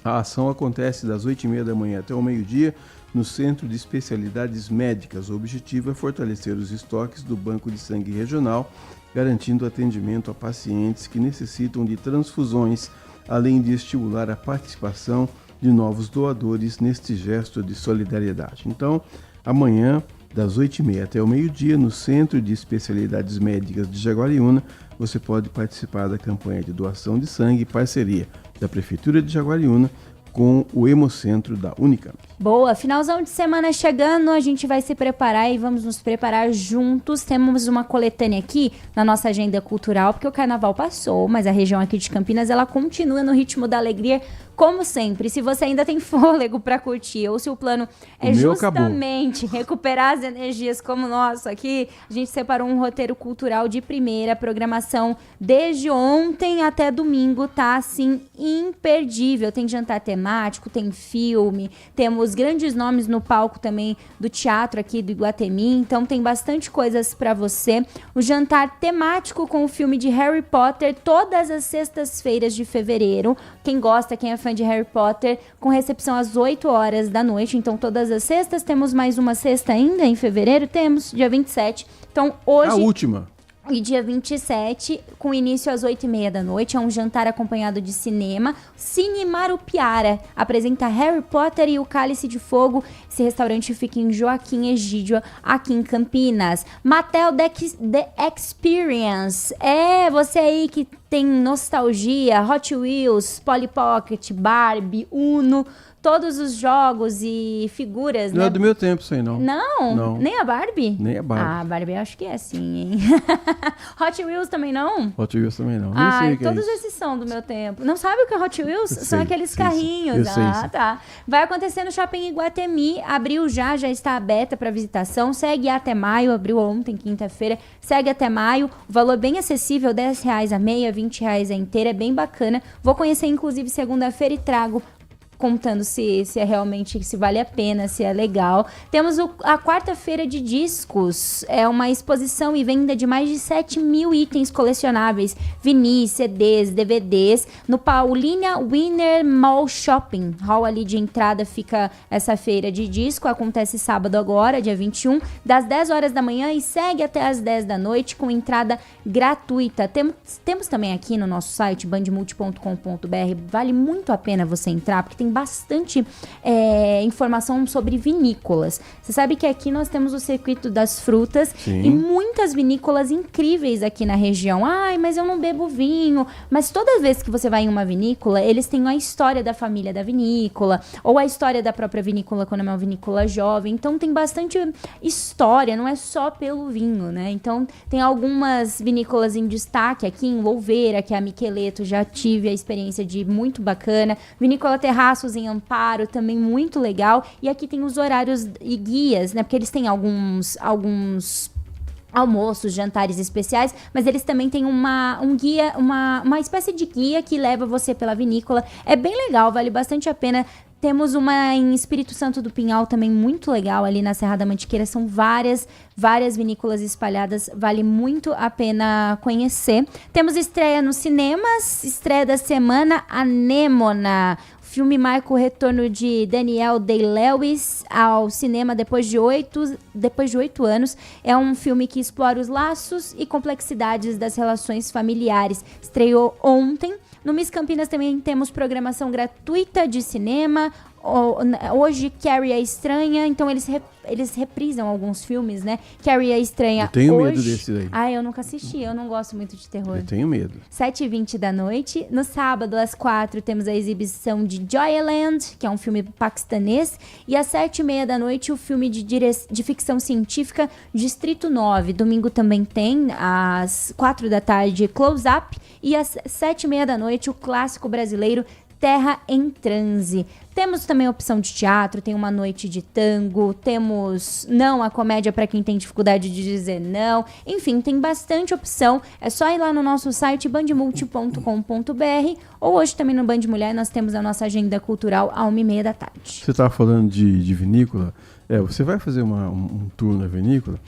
A ação acontece das 8h30 da manhã até o meio-dia, no Centro de Especialidades Médicas. O objetivo é fortalecer os estoques do Banco de Sangue Regional, garantindo atendimento a pacientes que necessitam de transfusões, além de estimular a participação de novos doadores neste gesto de solidariedade. Então, amanhã, das 8h30 até o meio-dia, no Centro de Especialidades Médicas de Jaguariúna, você pode participar da campanha de doação de sangue, parceria da Prefeitura de Jaguariúna com o Hemocentro da Unicamp. Boa, finalzão de semana chegando, a gente vai se preparar e vamos nos preparar juntos. Temos uma coletânea aqui na nossa agenda cultural, porque o carnaval passou, mas a região aqui de Campinas, ela continua no ritmo da alegria, como sempre. Se você ainda tem fôlego para curtir, ou se o plano é justamente recuperar as energias como o nosso aqui, a gente separou um roteiro cultural de primeira, programação desde ontem até domingo, tá assim, imperdível. Tem jantar temático, tem filme, temos temos grandes nomes no palco também do teatro aqui do Iguatemi, então tem bastante coisas para você. O jantar temático com o filme de Harry Potter, todas as sextas-feiras de fevereiro. Quem gosta, quem é fã de Harry Potter, com recepção às 8 horas da noite. Então, todas as sextas. Temos mais uma sexta ainda em fevereiro? Temos, dia 27. Então, hoje... A última. E dia 27, com início às 8h30 da noite, é um jantar acompanhado de cinema. Cine Marupiara apresenta Harry Potter e o Cálice de Fogo. Esse restaurante fica em Joaquim Egídio, aqui em Campinas. Mattel The Experience. Você aí que tem nostalgia, Hot Wheels, Polly Pocket, Barbie, Uno... Todos os jogos e figuras, Não é do meu tempo isso aí, não. Não? Nem a Barbie? Nem a Barbie. Ah, a Barbie eu acho que é sim, hein? Hot Wheels também não? Hot Wheels também não. Nem sei o que todos é isso. esses são do meu tempo. Não sabe o que é Hot Wheels? São aqueles carrinhos. Eu sei. Tá. Vai acontecer no Shopping Iguatemi. Abriu já está aberta para visitação. Segue até maio. Abriu ontem, quinta-feira. Segue até maio. O valor bem acessível, R$10 a meia, R$20 a inteira. É bem bacana. Vou conhecer, inclusive, segunda-feira e trago contando se é realmente, se vale a pena, se é legal. Temos a quarta-feira de discos, é uma exposição e venda de mais de 7.000 itens colecionáveis, vinis, CDs, DVDs, no Paulínia Winner Mall Shopping. Hall ali de entrada fica essa feira de disco, acontece sábado agora, dia 21, das 10 horas da manhã e segue até as 10 da noite com entrada gratuita. Temos também aqui no nosso site, bandmulti.com.br, vale muito a pena você entrar, porque tem bastante informação sobre vinícolas. Você sabe que aqui nós temos o circuito das frutas. Sim. E muitas vinícolas incríveis aqui na região. Ai, mas eu não bebo vinho. Mas toda vez que você vai em uma vinícola, eles têm a história da família da vinícola, ou a história da própria vinícola quando é uma vinícola jovem. Então tem bastante história, não é só pelo vinho, né? Então tem algumas vinícolas em destaque aqui em Louveira, que é a Micheleto, já tive a experiência de muito bacana. Vinícola Terraços em Amparo, também muito legal. E aqui tem os horários e guias, né? Porque eles têm alguns almoços, jantares especiais, mas eles também têm um guia, uma espécie de guia que leva você pela vinícola. É bem legal, vale bastante a pena. Temos uma em Espírito Santo do Pinhal também muito legal, ali na Serra da Mantiqueira. São várias vinícolas espalhadas, vale muito a pena conhecer. Temos estreia nos cinemas, estreia da semana, Anêmona. O filme marca o retorno de Daniel Day-Lewis ao cinema depois de 8 anos. É um filme que explora os laços e complexidades das relações familiares. Estreou ontem. No Miss Campinas também temos programação gratuita de cinema. Hoje, Carrie a Estranha. Então, eles reprisam alguns filmes, né? Carrie a Estranha. Eu tenho hoje... medo desse daí. Ah, eu nunca assisti. Eu não gosto muito de terror. Eu tenho medo. 7h20 da noite. No sábado, às 4h, temos a exibição de Joyland, que é um filme paquistanês. E às 7h30 da noite, o filme de ficção científica Distrito 9. Domingo também tem, às 4 da tarde, Close Up. E às 7h30 da noite, o clássico brasileiro Terra em Transe. Temos também a opção de teatro, tem uma noite de tango, temos a comédia para quem tem dificuldade de dizer não. Enfim, tem bastante opção. É só ir lá no nosso site bandmulti.com.br ou hoje também no Band Mulher nós temos a nossa agenda cultural à 1h30 da tarde. Você estava falando de vinícola. Você vai fazer um tour na vinícola,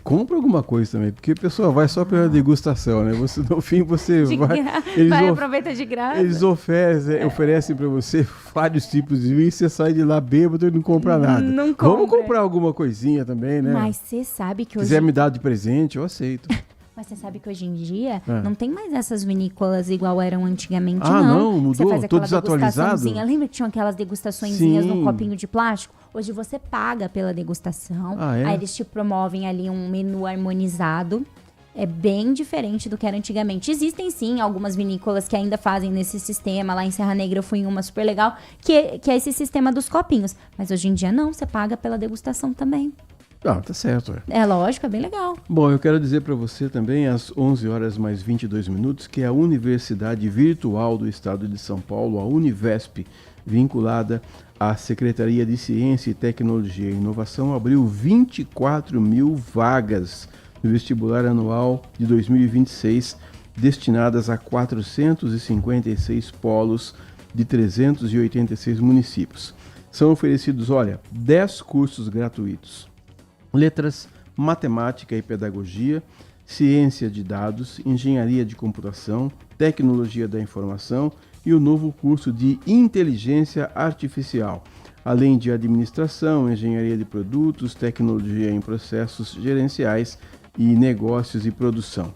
compra alguma coisa também, porque a pessoa vai só pela degustação, né? No fim você vai aproveita de graça. Eles oferecem para você vários tipos de vinho e você sai de lá bêbado e não compra nada. Não compra. Vamos comprar alguma coisinha também, né? Mas você sabe que hoje... Se quiser me dar de presente, eu aceito. Mas você sabe que hoje em dia não tem mais essas vinícolas igual eram antigamente, não. Mudou? Você faz Tô desatualizado? Lembra que tinham aquelas degustaçõezinhas no copinho de plástico? Hoje você paga pela degustação. Aí eles te promovem ali um menu harmonizado. É bem diferente do que era antigamente. Existem, sim, algumas vinícolas que ainda fazem nesse sistema. Lá em Serra Negra eu fui em uma super legal, que é esse sistema dos copinhos. Mas hoje em dia não, você paga pela degustação também. Tá certo. É lógico, é bem legal. Bom, eu quero dizer para você também, às 11h mais 22, que a Universidade Virtual do Estado de São Paulo, a Univesp, vinculada à Secretaria de Ciência e Tecnologia e Inovação, abriu 24.000 vagas no vestibular anual de 2026, destinadas a 456 polos de 386 municípios. São oferecidos, 10 cursos gratuitos. Letras, matemática e pedagogia, ciência de dados, engenharia de computação, tecnologia da informação e o novo curso de inteligência artificial, além de administração, engenharia de produtos, tecnologia em processos gerenciais e negócios e produção.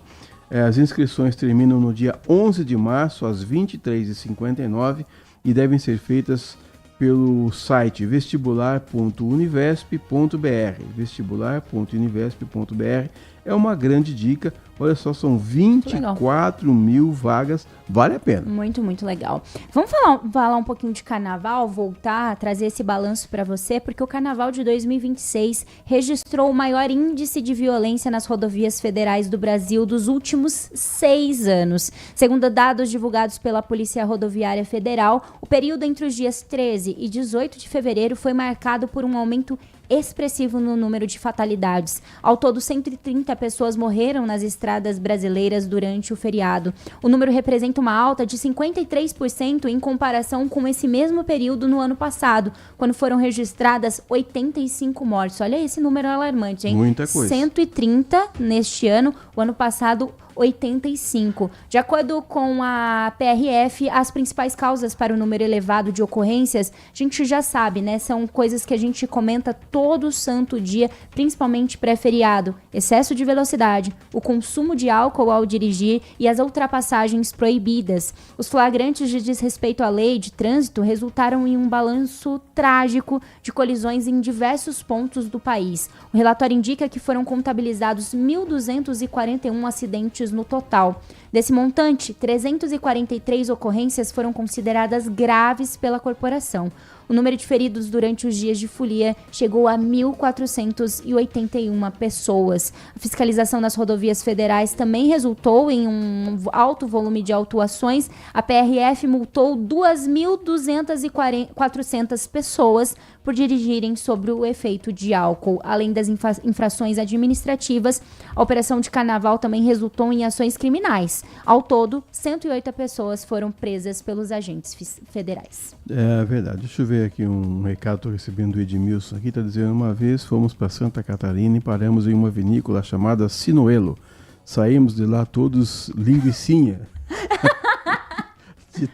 As inscrições terminam no dia 11 de março, às 23h59 e devem ser feitas pelo site vestibular.univesp.br. Vestibular.univesp.br é uma grande dica. Olha só, são 24 mil vagas, vale a pena. Muito, muito legal. Vamos falar um pouquinho de carnaval, voltar a trazer esse balanço para você, porque o carnaval de 2026 registrou o maior índice de violência nas rodovias federais do Brasil dos últimos 6 anos. Segundo dados divulgados pela Polícia Rodoviária Federal, o período entre os dias 13 e 18 de fevereiro foi marcado por um aumento expressivo no número de fatalidades. Ao todo, 130 pessoas morreram nas estradas brasileiras durante o feriado. O número representa uma alta de 53% em comparação com esse mesmo período no ano passado, quando foram registradas 85 mortes. Olha esse número alarmante, hein? Muita coisa. 130 neste ano, o ano passado 85. De acordo com a PRF, as principais causas para o número elevado de ocorrências, a gente já sabe, né? São coisas que a gente comenta todo santo dia, principalmente pré-feriado. Excesso de velocidade, o consumo de álcool ao dirigir e as ultrapassagens proibidas. Os flagrantes de desrespeito à lei de trânsito resultaram em um balanço trágico de colisões em diversos pontos do país. O relatório indica que foram contabilizados 1.241 acidentes no total. Desse montante, 343 ocorrências foram consideradas graves pela corporação. O número de feridos durante os dias de folia chegou a 1.481 pessoas. A fiscalização nas rodovias federais também resultou em um alto volume de autuações. A PRF multou 2.400 pessoas por dirigirem sob o efeito de álcool. Além das infrações administrativas, a operação de carnaval também resultou em ações criminais. Ao todo, 108 pessoas foram presas pelos agentes federais. É verdade. Deixa eu ver aqui um recado, estou recebendo do Edmilson aqui, está dizendo: uma vez fomos para Santa Catarina e paramos em uma vinícola chamada Sinuelo. Saímos de lá todos linguicinha.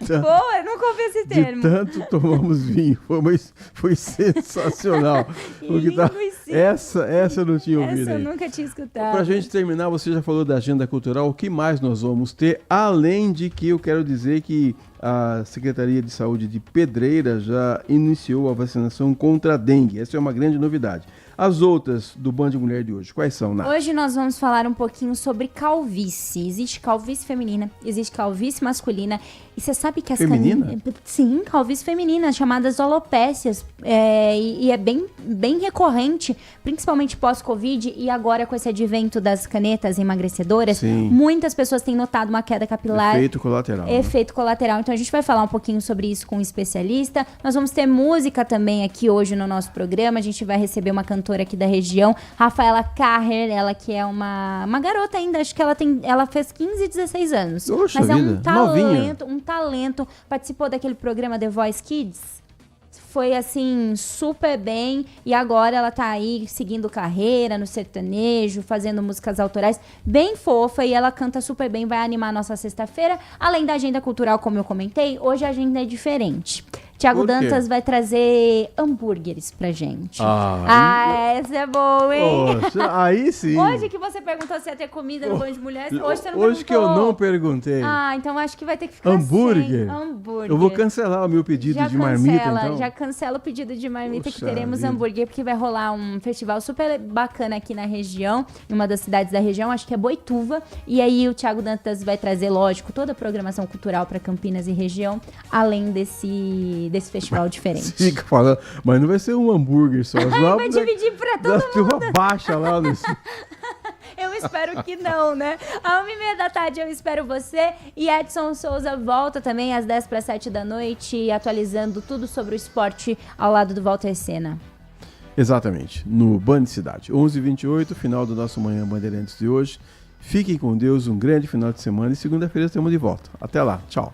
Boa, eu nunca ouvi esse termo. De tanto tomamos vinho, foi sensacional. Essa eu não tinha ouvido. Essa eu nunca tinha escutado. Para a gente terminar, você já falou da agenda cultural, o que mais nós vamos ter? Além de que eu quero dizer que a Secretaria de Saúde de Pedreira já iniciou a vacinação contra a dengue. Essa é uma grande novidade. As outras do Band Mulher de hoje, quais são, Nath? Hoje nós vamos falar um pouquinho sobre calvície. Existe calvície feminina, existe calvície masculina. E você sabe que as feminina? Sim, calvície feminina, chamadas alopécias. E é bem recorrente, principalmente pós-Covid e agora com esse advento das canetas emagrecedoras. Sim. Muitas pessoas têm notado uma queda capilar. Efeito colateral. Efeito colateral. Então a gente vai falar um pouquinho sobre isso com um especialista. Nós vamos ter música também aqui hoje no nosso programa. A gente vai receber uma cantora aqui da região, Rafaela Carrer, ela que é uma garota ainda, acho que ela fez 15, 16 anos. Poxa mas vida, um talento, participou daquele programa The Voice Kids, foi assim, super bem, e agora ela tá aí seguindo carreira no sertanejo, fazendo músicas autorais, bem fofa, e ela canta super bem, vai animar a nossa sexta-feira. Além da agenda cultural, como eu comentei, hoje a agenda é diferente. Tiago Dantas vai trazer hambúrgueres pra gente. Essa é boa, hein? Poxa, aí sim. Hoje que você perguntou se ia ter comida no Band de Mulheres, hoje você não perguntou. Hoje que eu não perguntei. Então acho que vai ter que ficar hambúrguer. sem hambúrguer. Eu vou cancelar o meu pedido de marmita, então. Já cancela o pedido de marmita. Poxa, que teremos hambúrguer, porque vai rolar um festival super bacana aqui na região, em uma das cidades da região, acho que é Boituva. E aí o Tiago Dantas vai trazer, lógico, toda a programação cultural para Campinas e região, além desse festival diferente. Fica falando, mas não vai ser um hambúrguer só. Vai dividir pra todo mundo. Baixa lá no... Eu espero que não, né? À 1h30 eu espero você. E Edson Souza volta também às 10:50 da noite, atualizando tudo sobre o esporte ao lado do Walter Senna. Exatamente, no Band Cidade. 11h28, final do nosso Manhã Bandeirantes de hoje. Fiquem com Deus, um grande final de semana e segunda-feira estamos de volta. Até lá, tchau.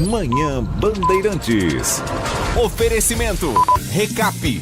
Manhã Bandeirantes. Oferecimento. Recap.